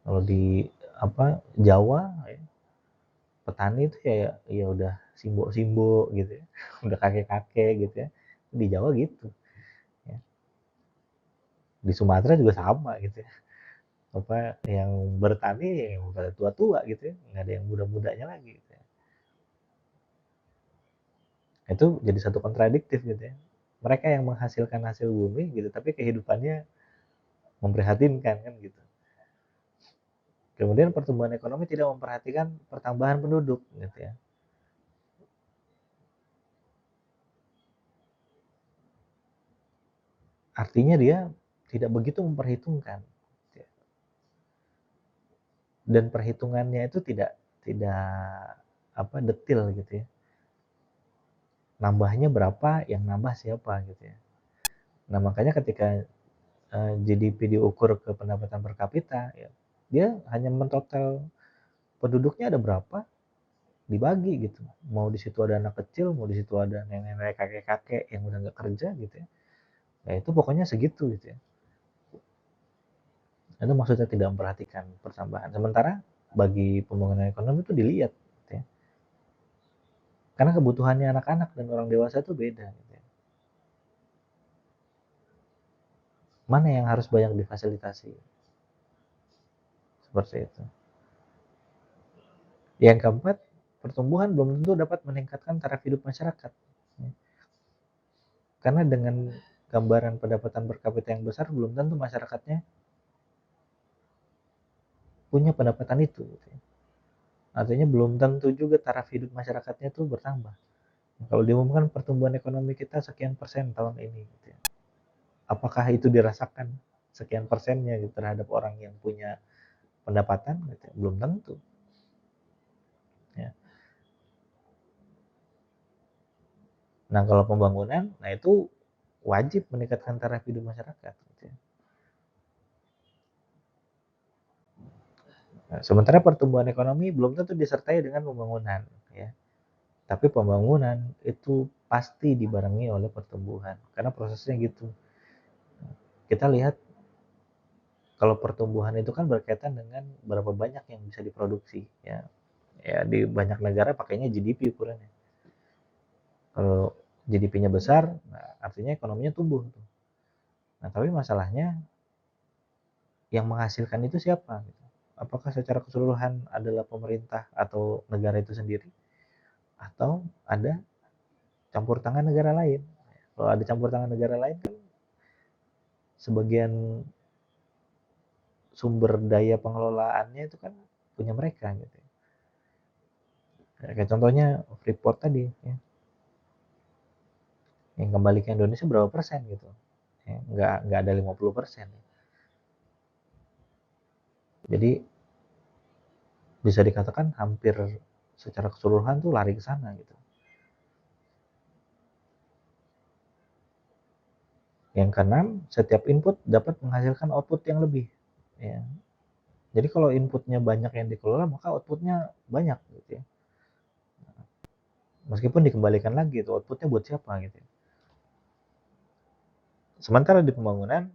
Kalau di apa Jawa ya, petani itu ya udah simbo-simbo gitu ya. Udah kakek-kakek gitu ya. Di Jawa gitu ya. Di Sumatera juga sama gitu ya. Apa yang bertani yang pada tua-tua gitu ya, nggak ada yang muda-mudanya lagi gitu ya. Itu jadi satu kontradiktif gitu ya. Mereka yang menghasilkan hasil bumi gitu, tapi kehidupannya memprihatinkan kan gitu. Kemudian pertumbuhan ekonomi tidak memperhatikan pertambahan penduduk gitu ya. Artinya dia tidak begitu memperhitungkan gitu ya. Dan perhitungannya itu tidak tidak apa detil gitu ya. Nambahnya berapa, yang nambah siapa gitu ya. Nah, makanya ketika GDP diukur ke pendapatan per kapita ya, dia hanya mentotal penduduknya ada berapa dibagi gitu. Mau di situ ada anak kecil, mau di situ ada nenek-nenek, kakek-kakek yang udah nggak kerja gitu ya. Ya itu pokoknya segitu gitu ya. Itu maksudnya tidak memperhatikan pertambahan. Sementara bagi pembangunan ekonomi itu dilihat gitu ya. Karena kebutuhannya anak-anak dan orang dewasa itu beda. Gitu ya. Mana yang harus banyak difasilitasi? Seperti itu. Yang keempat, pertumbuhan belum tentu dapat meningkatkan taraf hidup masyarakat. Karena dengan gambaran pendapatan per kapita yang besar, belum tentu masyarakatnya punya pendapatan itu. Gitu ya. Artinya belum tentu juga taraf hidup masyarakatnya itu bertambah. Kalau diumumkan pertumbuhan ekonomi kita sekian persen tahun ini, gitu ya. Apakah itu dirasakan sekian persennya gitu, terhadap orang yang punya pendapatan? Gitu ya. Belum tentu. Ya. Nah kalau pembangunan, nah itu wajib meningkatkan taraf hidup masyarakat. Gitu ya. Nah, sementara pertumbuhan ekonomi belum tentu disertai dengan pembangunan. Ya. Tapi pembangunan itu pasti dibarengi oleh pertumbuhan. Karena prosesnya gitu. Kita lihat kalau pertumbuhan itu kan berkaitan dengan berapa banyak yang bisa diproduksi. Ya, ya di banyak negara pakainya GDP ukurannya. Kalau GDP-nya besar, nah artinya ekonominya tumbuh. Nah tapi masalahnya yang menghasilkan itu siapa? Apakah secara keseluruhan adalah pemerintah atau negara itu sendiri? Atau ada campur tangan negara lain? Kalau ada campur tangan negara lain kan sebagian sumber daya pengelolaannya itu kan punya mereka gitu. Kayak contohnya Freeport tadi ya. Yang kembali ke Indonesia berapa persen gitu. Ya, nggak ada 50%. Jadi bisa dikatakan hampir secara keseluruhan tuh lari ke sana gitu. Yang keenam, setiap input dapat menghasilkan output yang lebih. Ya. Jadi kalau inputnya banyak yang dikelola, maka outputnya banyak gitu ya. Meskipun dikembalikan lagi itu outputnya buat siapa gitu. Ya. Sementara di pembangunan,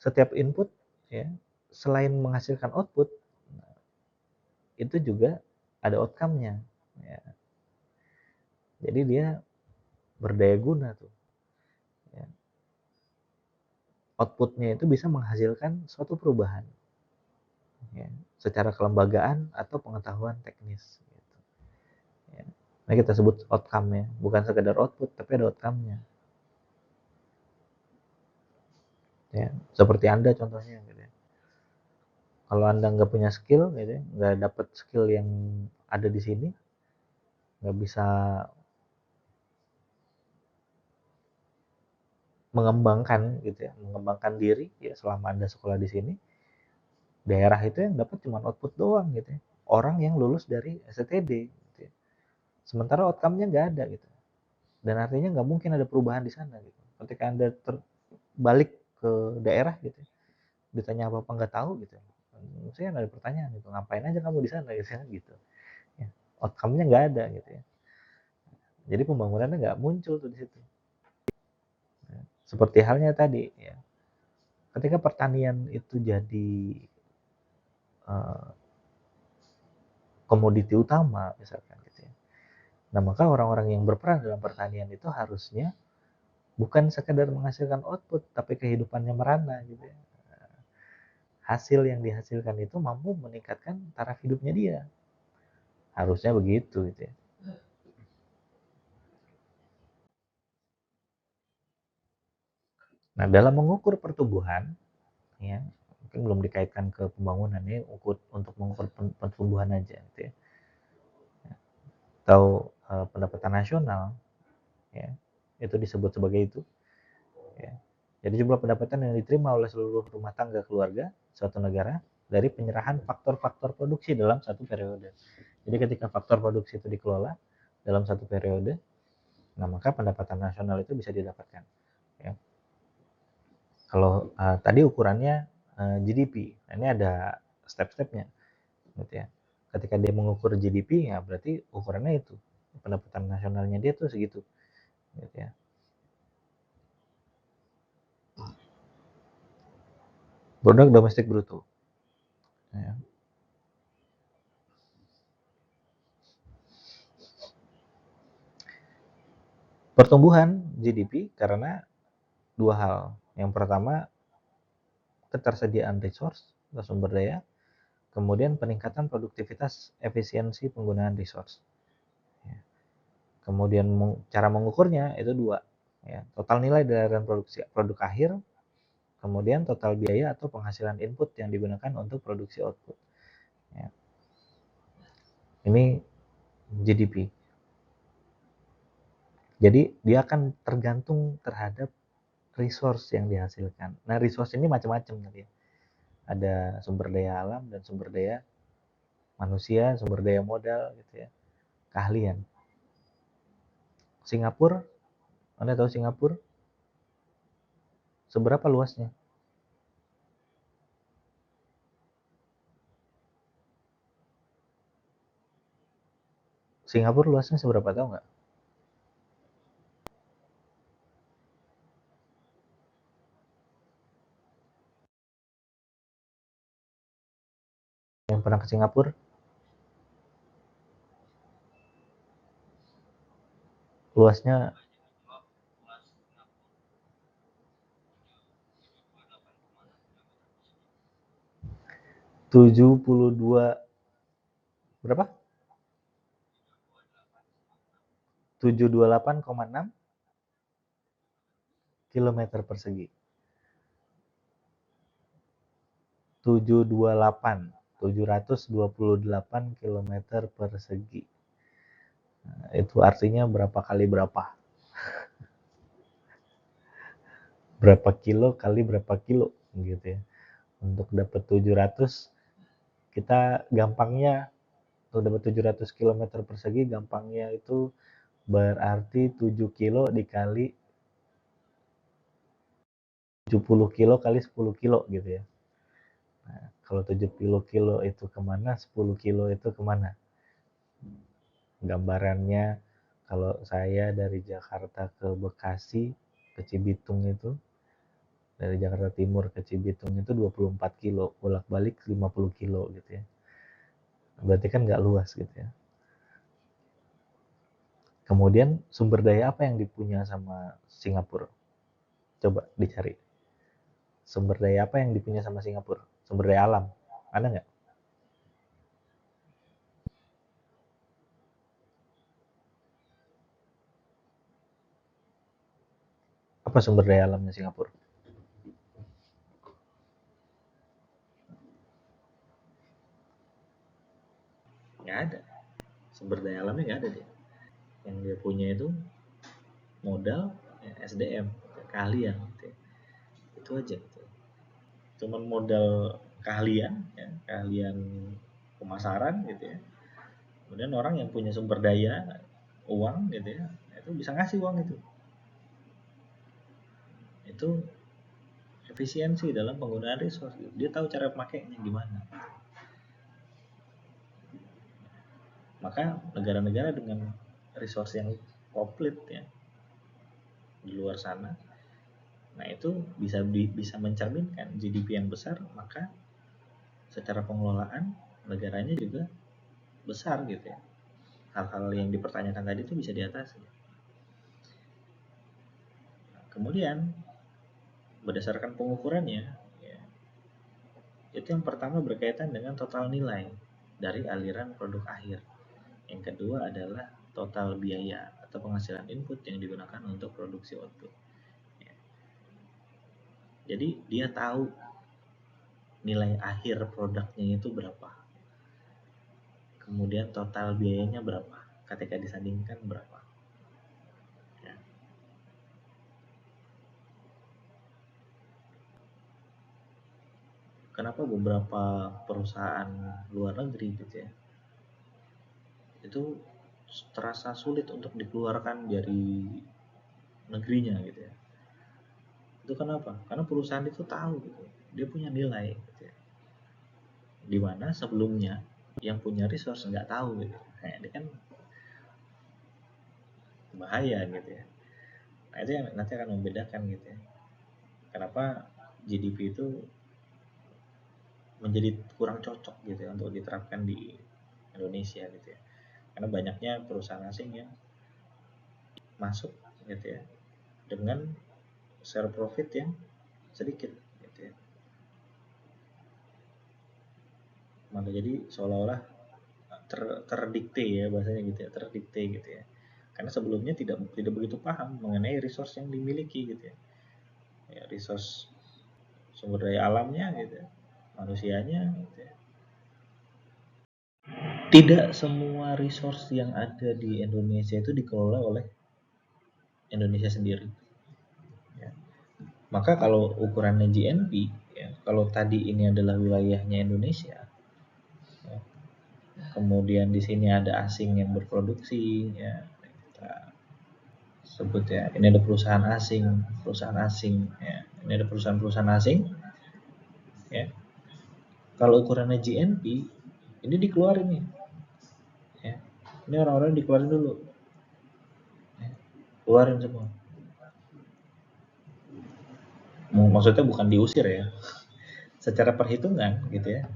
setiap input ya selain menghasilkan output, itu juga ada outcome-nya. Ya. Jadi dia berdaya guna tuh. Ya. Outputnya itu bisa menghasilkan suatu perubahan. Ya. Secara kelembagaan atau pengetahuan teknis. Gitu. Ya. Nah kita sebut outcome-nya. Bukan sekedar output, tapi ada outcome-nya. Ya. Seperti Anda contohnya. Gitu ya. Kalau Anda nggak punya skill, gitu ya, nggak dapat skill yang ada di sini, nggak bisa mengembangkan gitu ya, mengembangkan diri ya selama Anda sekolah di sini, daerah itu yang dapat cuma output doang gitu ya. Orang yang lulus dari STTD gitu ya. Sementara outcome-nya nggak ada gitu. Dan artinya nggak mungkin ada perubahan di sana gitu. Ketika Anda balik ke daerah gitu ya, ditanya apa-apa nggak tahu gitu. Saya ada pertanyaan gitu, ngapain aja kamu di sana gitu. Ya, outcome-nya nggak ada gitu ya. Jadi pembangunannya nggak muncul tuh di situ. Ya, seperti halnya tadi ya. Ketika pertanian itu jadi uh, komoditi utama misalkan gitu ya. Nah, maka orang-orang yang berperan dalam pertanian itu harusnya bukan sekedar menghasilkan output, tapi kehidupannya merana gitu ya. Hasil yang dihasilkan itu mampu meningkatkan taraf hidupnya dia. Harusnya begitu gitu ya. Nah, dalam mengukur pertumbuhan, ya, mungkin belum dikaitkan ke pembangunan ya, untuk mengukur pertumbuhan aja gitu ya. Atau pendapatan nasional, ya, itu disebut sebagai itu. Ya. Jadi jumlah pendapatan yang diterima oleh seluruh rumah tangga keluarga suatu negara dari penyerahan faktor-faktor produksi dalam satu periode. Jadi ketika faktor produksi itu dikelola dalam satu periode, nah maka pendapatan nasional itu bisa didapatkan. Ya. Kalau tadi ukurannya GDP, nah, ini ada step-stepnya, gitu ya. Ketika dia mengukur GDP, ya berarti ukurannya itu pendapatan nasionalnya dia tuh segitu, gitu ya. Produk domestik bruto. Ya. Pertumbuhan GDP karena dua hal. Yang pertama, ketersediaan resource atau sumber daya, kemudian peningkatan produktivitas efisiensi penggunaan resource. Ya. Kemudian cara mengukurnya itu dua, ya, total nilai dari produksi produk akhir, kemudian total biaya atau penghasilan input yang digunakan untuk produksi output. Ya. Ini GDP. Jadi dia akan tergantung terhadap resource yang dihasilkan. Nah, resource ini macam-macam tadi. Ada sumber daya alam dan sumber daya manusia, sumber daya modal gitu ya. Keahlian. Singapura, Anda tahu Singapura? Seberapa luasnya? Singapura luasnya seberapa, tahu nggak? Yang pernah ke Singapura? Luasnya 72 berapa? 728,6 kilometer persegi. 728 kilometer persegi. Nah, itu artinya berapa kali berapa? Berapa kilo kali berapa kilo gitu ya. Untuk dapat 700, kita gampangnya untuk dapat 700 km persegi gampangnya itu berarti 7 kilo dikali 70 kilo kali 10 kilo gitu ya. Nah, kalau 70 kilo itu kemana, 10 kilo itu kemana? Gambarannya kalau saya dari Jakarta ke Bekasi, ke Cibitung itu, dari Jakarta Timur ke Cibitung itu 24 kilo, bolak-balik 50 kilo gitu ya. Berarti kan nggak luas gitu ya. Kemudian sumber daya apa yang dipunya sama Singapura? Coba dicari. Sumber daya apa yang dipunya sama Singapura? Sumber daya alam. Ada nggak? Apa sumber daya alamnya Singapura? Nggak ada. Sumber daya alamnya nggak ada dia. Yang dia punya itu modal, ya, SDM, keahlian. Gitu ya. Itu aja. Gitu. Cuman modal keahlian, ya, keahlian pemasaran gitu ya. Kemudian orang yang punya sumber daya, uang gitu ya, itu bisa ngasih uang itu. Itu efisiensi dalam penggunaan resource. Dia tahu cara pakainya gimana. Maka negara-negara dengan resource yang komplit ya di luar sana, nah itu bisa mencerminkan GDP yang besar, maka secara pengelolaan negaranya juga besar gitu ya. Hal-hal yang dipertanyakan tadi itu bisa diatasi. Nah, kemudian berdasarkan pengukurannya, ya, itu yang pertama berkaitan dengan total nilai dari aliran produk akhir. Yang kedua adalah total biaya atau penghasilan input yang digunakan untuk produksi output. Ya. Jadi dia tahu nilai akhir produknya itu berapa. Kemudian total biayanya berapa. Ketika disandingkan berapa. Ya. Kenapa beberapa perusahaan luar negeri gitu ya, itu terasa sulit untuk dikeluarkan dari negerinya gitu ya. Itu kenapa? Karena perusahaan itu tahu gitu, dia punya nilai gitu ya. Dimana sebelumnya yang punya resource nggak tahu gitu. Nah, ini kan bahaya gitu ya. Nah, itu yang nanti akan membedakan gitu ya. Kenapa GDP itu menjadi kurang cocok gitu ya untuk diterapkan di Indonesia gitu ya. Karena banyaknya perusahaan asing yang masuk gitu ya, dengan share profit yang sedikit gitu ya. Maka jadi seolah-olah terdikte ya bahasanya gitu ya, terdikte gitu ya. Karena sebelumnya tidak begitu paham mengenai resource yang dimiliki gitu ya. Ya, resource sumber daya alamnya gitu ya, manusianya gitu ya. Tidak semua resource yang ada di Indonesia itu dikelola oleh Indonesia sendiri. Ya. Maka kalau ukurannya GNP, ya, kalau tadi ini adalah wilayahnya Indonesia, ya, kemudian di sini ada asing yang berproduksi, ya, kita sebut ya, ini ada perusahaan asing, ya, ini ada perusahaan-perusahaan asing, ya. Kalau ukurannya GNP, ini dikeluarin nih, ya. Ini orang-orang dikeluarin dulu, ya. Keluarin semua. Maksudnya bukan diusir ya, secara perhitungan gitu ya.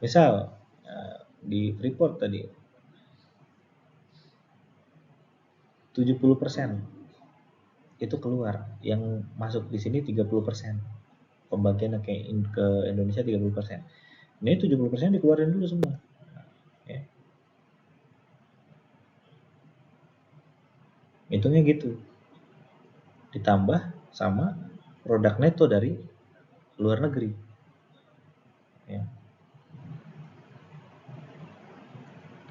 Misal di Freeport tadi 70% itu keluar, yang masuk di sini 30%. Pembagian ke Indonesia 30%. Ini 70% dikeluarin dulu semua. Ya. Hitungnya gitu. Ditambah sama produk neto dari luar negeri. Ya.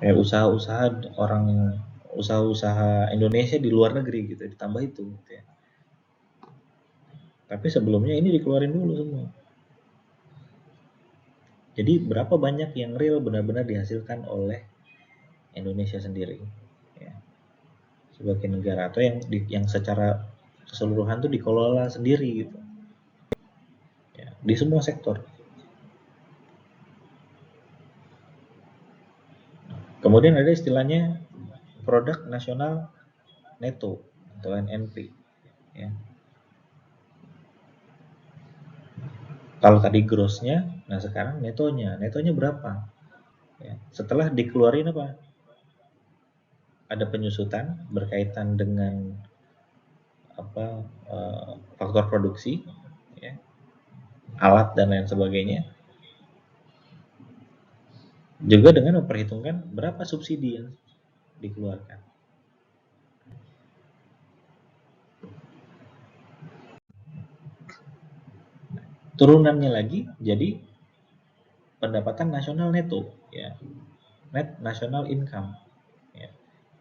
Kayak usaha-usaha Indonesia di luar negeri gitu, ditambah itu gitu ya. Tapi sebelumnya ini dikeluarin dulu semua. Jadi berapa banyak yang real benar-benar dihasilkan oleh Indonesia sendiri ya, sebagai negara, atau yang secara keseluruhan tuh dikelola sendiri gitu ya, di semua sektor. Kemudian ada istilahnya produk nasional neto atau NNP ya. Kalau tadi grossnya, nah sekarang netonya berapa ya, setelah dikeluarin apa, ada penyusutan berkaitan dengan apa, faktor produksi ya, alat dan lain sebagainya, juga dengan memperhitungkan berapa subsidi yang dikeluarkan. Turunannya lagi jadi pendapatan nasional neto ya, net national income ya.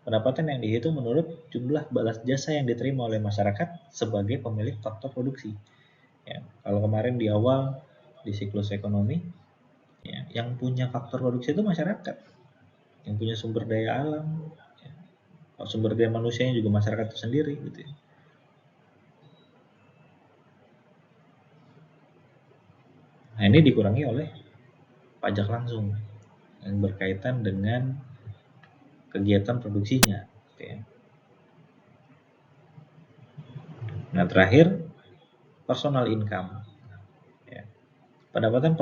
Pendapatan yang dihitung menurut jumlah balas jasa yang diterima oleh masyarakat sebagai pemilik faktor produksi ya. Kalau kemarin di awal di siklus ekonomi ya, yang punya faktor produksi itu masyarakat, yang punya sumber daya alam ya. Sumber daya manusianya juga masyarakat itu sendiri gitu ya. Nah ini dikurangi oleh pajak langsung yang berkaitan dengan kegiatan produksinya gitu ya. Nah terakhir personal income ya. Pendapatan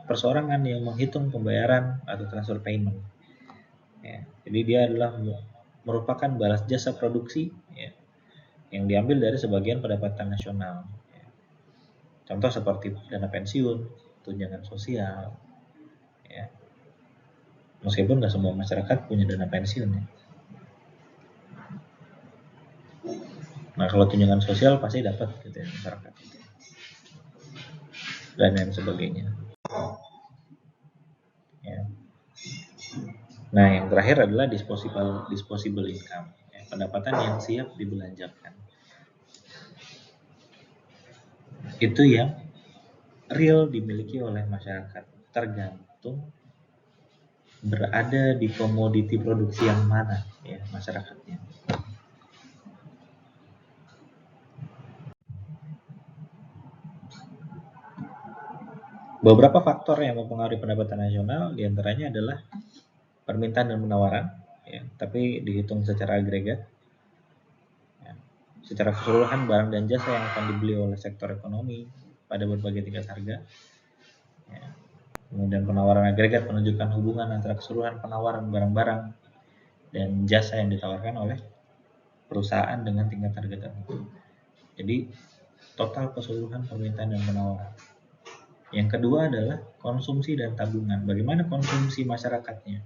perseorangan yang menghitung pembayaran atau transfer payment ya. Jadi dia adalah merupakan balas jasa produksi ya, yang diambil dari sebagian pendapatan nasional ya. Contoh seperti dana pensiun, tunjangan sosial ya. Meskipun nggak semua masyarakat punya dana pensiun ya. Nah kalau tunjangan sosial pasti dapat gitu ya masyarakat gitu. Dan lain sebagainya ya. Nah yang terakhir adalah disposable income ya, pendapatan yang siap dibelanjakan. Itu yang real dimiliki oleh masyarakat, tergantung berada di komoditi produksi yang mana ya masyarakatnya. Beberapa faktor yang mempengaruhi pendapatan nasional diantaranya adalah permintaan dan penawaran ya, tapi dihitung secara agregat ya. Secara keseluruhan barang dan jasa yang akan dibeli oleh sektor ekonomi pada berbagai tingkat harga ya. Kemudian penawaran agregat menunjukkan hubungan antara keseluruhan penawaran barang-barang dan jasa yang ditawarkan oleh perusahaan dengan tingkat harga tertentu. Jadi total keseluruhan permintaan dan penawaran. Yang kedua adalah konsumsi dan tabungan. Bagaimana konsumsi masyarakatnya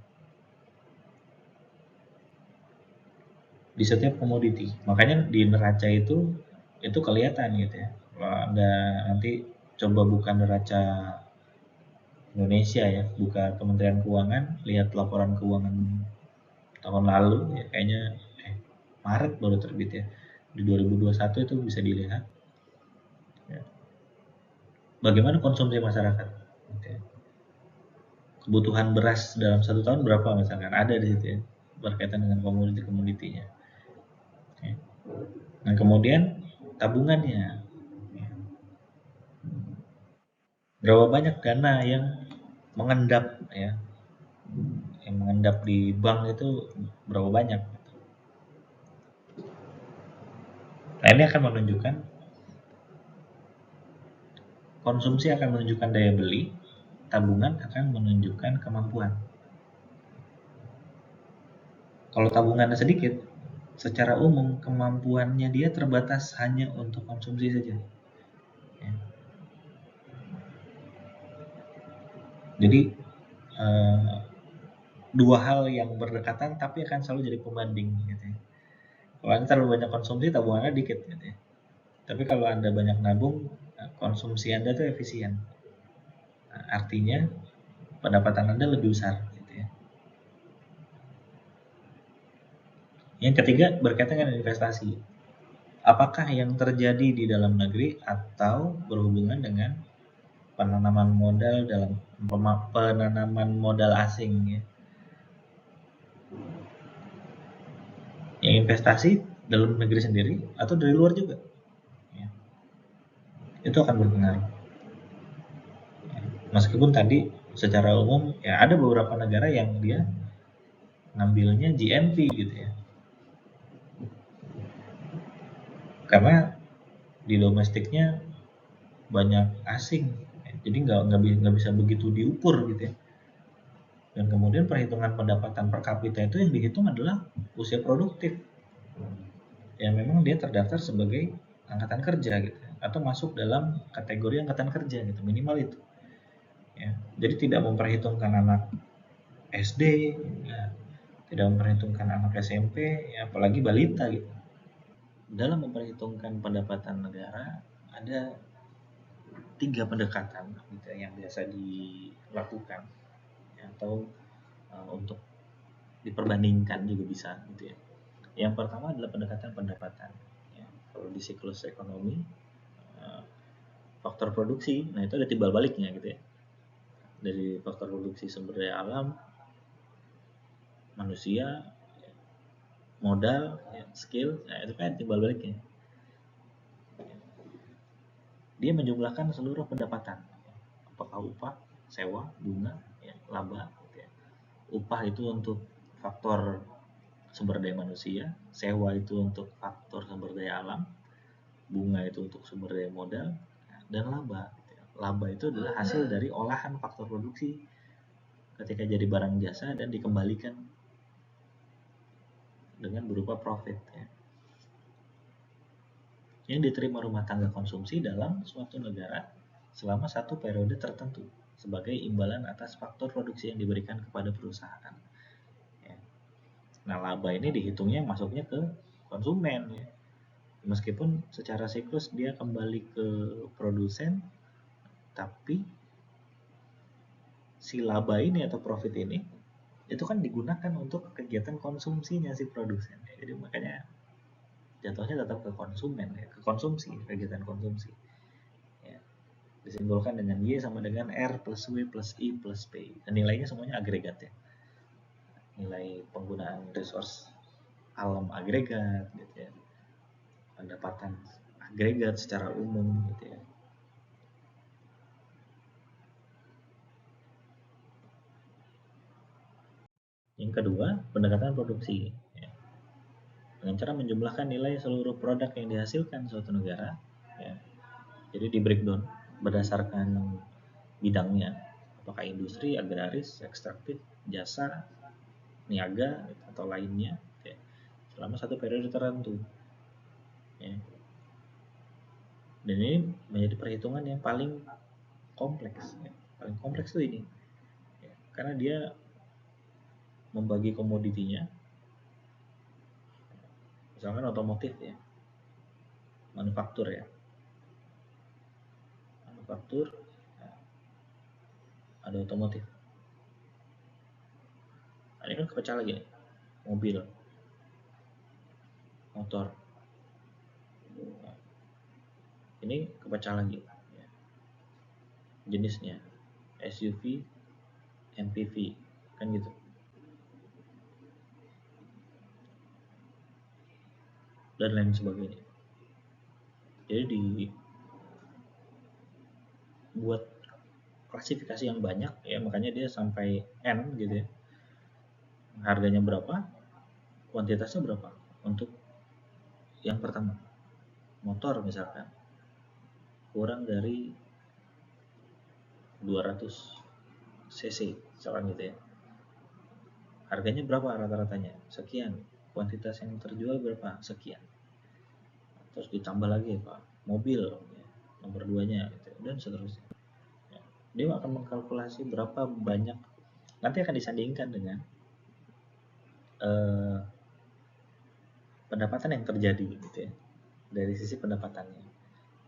di setiap komoditi. Makanya di neraca itu kelihatan gitu ya. Kalau Anda nanti coba buka neraca Indonesia ya, buka Kementerian Keuangan, lihat laporan keuangan tahun lalu ya, kayaknya Maret baru terbit ya. Di 2021 itu bisa dilihat ya, bagaimana konsumsi masyarakat. Oke. Kebutuhan beras dalam satu tahun berapa misalkan, ada di situ ya, berkaitan dengan komoditi-komoditinya. Oke. Nah kemudian tabungannya, berapa banyak dana yang mengendap ya, yang mengendap di bank itu berapa banyak. Nah ini akan menunjukkan, konsumsi akan menunjukkan daya beli, tabungan akan menunjukkan kemampuan. Kalau tabungannya sedikit, secara umum kemampuannya dia terbatas hanya untuk konsumsi saja. Ya. Jadi dua hal yang berdekatan tapi akan selalu jadi pembanding gitu ya. Kalau Anda terlalu banyak konsumsi, tabungannya dikit gitu ya. Tapi kalau Anda banyak nabung, konsumsi Anda itu efisien. Nah, artinya pendapatan Anda lebih besar gitu ya. Yang ketiga berkaitan dengan investasi. Apakah yang terjadi di dalam negeri atau berhubungan dengan penanaman modal dalam penanaman modal asing ya. Yang investasi dalam negeri sendiri atau dari luar juga. Ya. Itu akan berpengaruh. Ya. Meskipun tadi secara umum ya ada beberapa negara yang dia ngambilnya GNP gitu ya. Karena di domestiknya banyak asing, jadi nggak bisa begitu diukur gitu ya. Dan kemudian perhitungan pendapatan per kapita itu yang dihitung adalah usia produktif, ya memang dia terdaftar sebagai angkatan kerja gitu atau masuk dalam kategori angkatan kerja gitu, minimal itu ya. Jadi tidak memperhitungkan anak SD ya, tidak memperhitungkan anak SMP ya, apalagi balita gitu. Dalam memperhitungkan pendapatan negara ada 3 pendekatan gitu yang biasa dilakukan ya, atau untuk diperbandingkan juga bisa gitu ya. Yang pertama adalah pendekatan pendapatan ya. Kalau di siklus ekonomi faktor produksi, nah itu ada timbal baliknya gitu ya, dari faktor produksi sumber daya alam, manusia, modal, ya, skill, nah itu kan timbal baliknya. Dia menjumlahkan seluruh pendapatan, apakah upah, sewa, bunga, ya, laba. Gitu ya. Upah itu untuk faktor sumber daya manusia, sewa itu untuk faktor sumber daya alam, bunga itu untuk sumber daya modal, dan laba. Gitu ya. Laba itu adalah hasil dari olahan faktor produksi ketika jadi barang jasa dan dikembalikan dengan berupa profit ya, yang diterima rumah tangga konsumsi dalam suatu negara selama satu periode tertentu sebagai imbalan atas faktor produksi yang diberikan kepada perusahaan ya. Nah laba ini dihitungnya masuknya ke konsumen ya, meskipun secara siklus dia kembali ke produsen, tapi si laba ini atau profit ini itu kan digunakan untuk kegiatan konsumsinya si produsen ya. Jadi makanya jatuhnya tetap ke konsumen ya, ke konsumsi, kegiatan konsumsi ya. Disimbolkan dengan Y sama dengan R plus W plus I plus P, dan nilainya semuanya agregat ya, nilai penggunaan resource alam agregat gitu ya, pendapatan agregat secara umum gitu ya. Yang kedua, pendekatan produksi ya, dengan cara menjumlahkan nilai seluruh produk yang dihasilkan suatu negara ya. Jadi di breakdown berdasarkan bidangnya, apakah industri, agraris, ekstraktif, jasa, niaga atau lainnya ya. selama satu periode tertentu. Ya. Dan ini menjadi perhitungan yang paling kompleks. Ya. Paling kompleks tuh ini. Ya. Karena dia membagi komoditinya, misalkan otomotif ya, manufaktur ya, manufaktur ada otomotif. Nah, ini kan kepecah lagi nih, mobil, motor, ini kepecah lagi ya. Jenisnya SUV, MPV kan gitu. Dan lain sebagainya. Jadi dibuat klasifikasi yang banyak ya, makanya dia sampai N gitu ya. Harganya berapa, kuantitasnya berapa. Untuk yang pertama, motor misalkan kurang dari 200 cc misalkan gitu ya. Harganya berapa rata-ratanya? Sekian. Kuantitas yang terjual berapa? Sekian. Terus ditambah lagi Pak, mobil ya, nomor 2-nya gitu, dan seterusnya. Ya. Dia akan mengkalkulasi berapa banyak, nanti akan disandingkan dengan pendapatan yang terjadi gitu ya, dari sisi pendapatannya.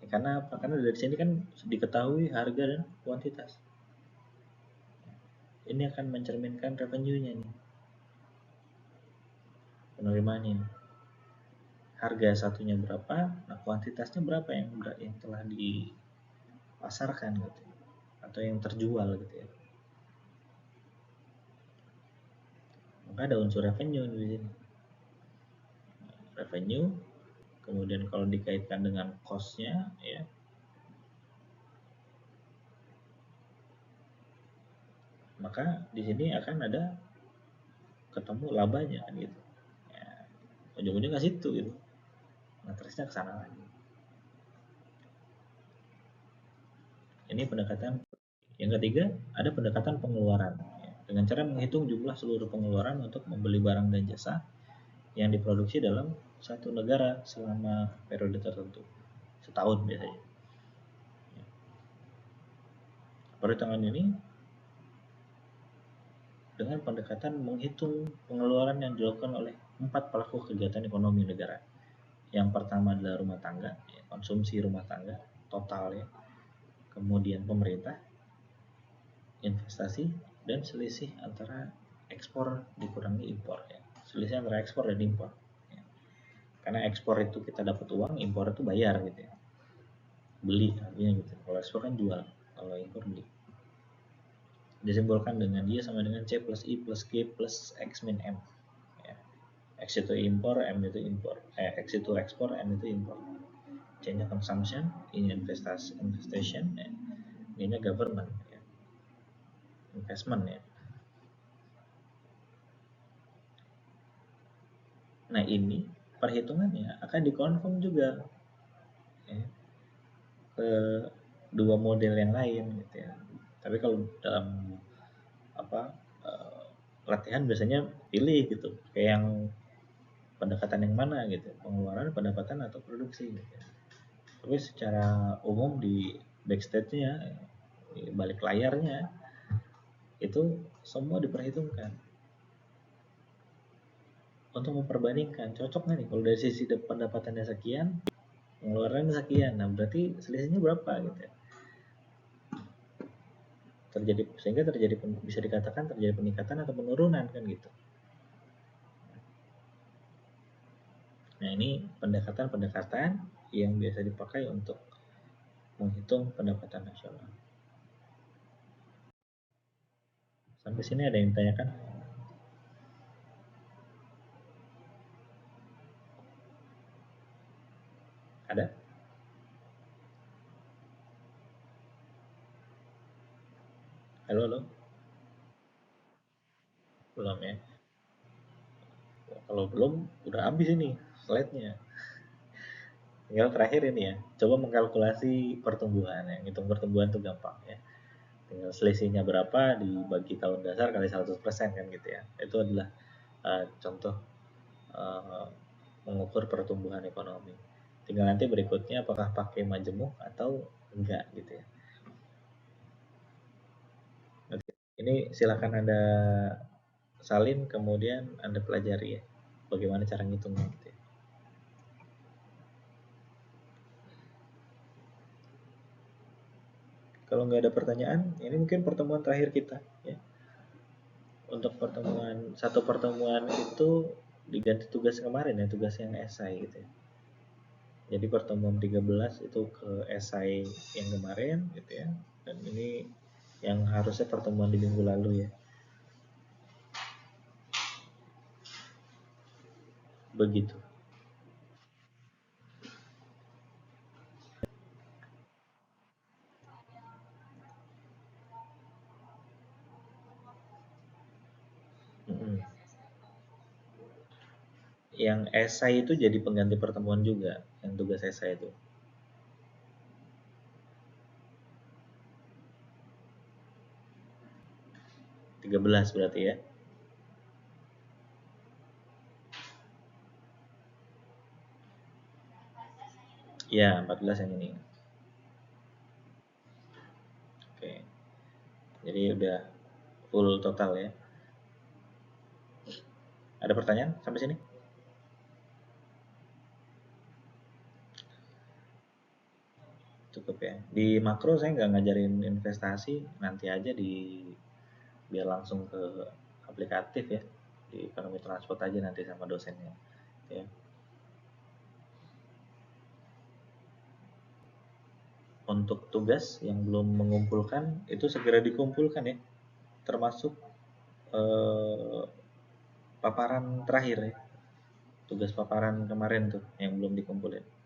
Ya, karena apa? Karena dari sini kan diketahui harga dan kuantitas. Ini akan mencerminkan revenue-nya nih, penerimaannya nih. Harga satunya berapa, nah kuantitasnya berapa yang telah dipasarkan gitu, atau yang terjual gitu ya. Maka ada unsur revenue di sini. Revenue, kemudian kalau dikaitkan dengan cost-nya ya, maka di sini akan ada ketemu labanya kan gitu. Ya, ujung-ujungnya ke situ gitu. Nah, terusnya ke sana lagi. Ini pendekatan. Yang ketiga, ada pendekatan pengeluaran. Ya, dengan cara menghitung jumlah seluruh pengeluaran untuk membeli barang dan jasa yang diproduksi dalam satu negara selama periode tertentu. Setahun biasanya. Ya. Perhitungan ini dengan pendekatan menghitung pengeluaran yang dilakukan oleh 4 pelaku kegiatan ekonomi negara. Yang pertama adalah rumah tangga, ya, konsumsi rumah tangga total ya. Kemudian pemerintah, investasi, dan selisih antara ekspor dikurangi impor ya. Selisih antara ekspor dan impor. Ya. Karena ekspor itu kita dapat uang, impor itu bayar gitu ya. Beli artinya gitu. Kalau ekspor kan jual, kalau impor beli. Disimbolkan dengan dia sama dengan C plus I plus G plus X min M. Ya. X itu impor, M itu impor. X itu ekspor, M itu impor. C-nya consumption, I-nya investation, ya. G-nya government, ya. Investment ya. Nah ini perhitungannya akan dikonfirm juga ya, ke dua model yang lain gitu ya. Tapi kalau dalam apa latihan biasanya pilih gitu, kayak yang pendekatan yang mana gitu, pengeluaran, pendapatan atau produksi gitu. Tapi secara umum di backstage-nya, di balik layarnya itu semua diperhitungkan untuk memperbandingkan cocok nggak nih kalau dari sisi pendapatannya sekian, pengeluarannya sekian, nah berarti selisihnya berapa gitu ya. Sehingga bisa dikatakan terjadi peningkatan atau penurunan kan gitu. Nah ini pendekatan-pendekatan yang biasa dipakai untuk menghitung pendapatan nasional. Sampai sini ada yang ditanyakan? Ada? Halo, halo? Belum ya? Kalau belum, udah habis ini slide-nya. Tinggal terakhir ini ya, coba mengkalkulasi pertumbuhan. Yang hitung pertumbuhan itu gampang ya. Tinggal selisihnya berapa dibagi tahun dasar kali 100% kan gitu ya. Itu adalah contoh mengukur pertumbuhan ekonomi. Tinggal nanti berikutnya apakah pakai majemuk atau enggak gitu ya. Ini silakan Anda salin, kemudian Anda pelajari ya bagaimana cara ngitungnya gitu ya. Kalau nggak ada pertanyaan, ini mungkin pertemuan terakhir kita ya. Untuk satu pertemuan itu diganti tugas kemarin ya, tugas yang esai gitu ya. Jadi pertemuan 13 itu ke esai yang kemarin gitu ya. Dan ini yang harusnya pertemuan di minggu lalu ya. Begitu. Mm-mm. Yang esai itu jadi pengganti pertemuan juga, yang tugas esai itu. 13 berarti ya. Ya, 14 yang ini. Oke. Jadi udah full total ya. Ada pertanyaan sampai sini? Cukup ya. Di makro saya nggak ngajarin investasi, nanti aja biar langsung ke aplikatif ya. Di ekonomi transport aja nanti sama dosennya. Ya. Untuk tugas yang belum mengumpulkan itu segera dikumpulkan ya. Termasuk eh, paparan terakhir ya. Tugas paparan kemarin tuh yang belum dikumpulin.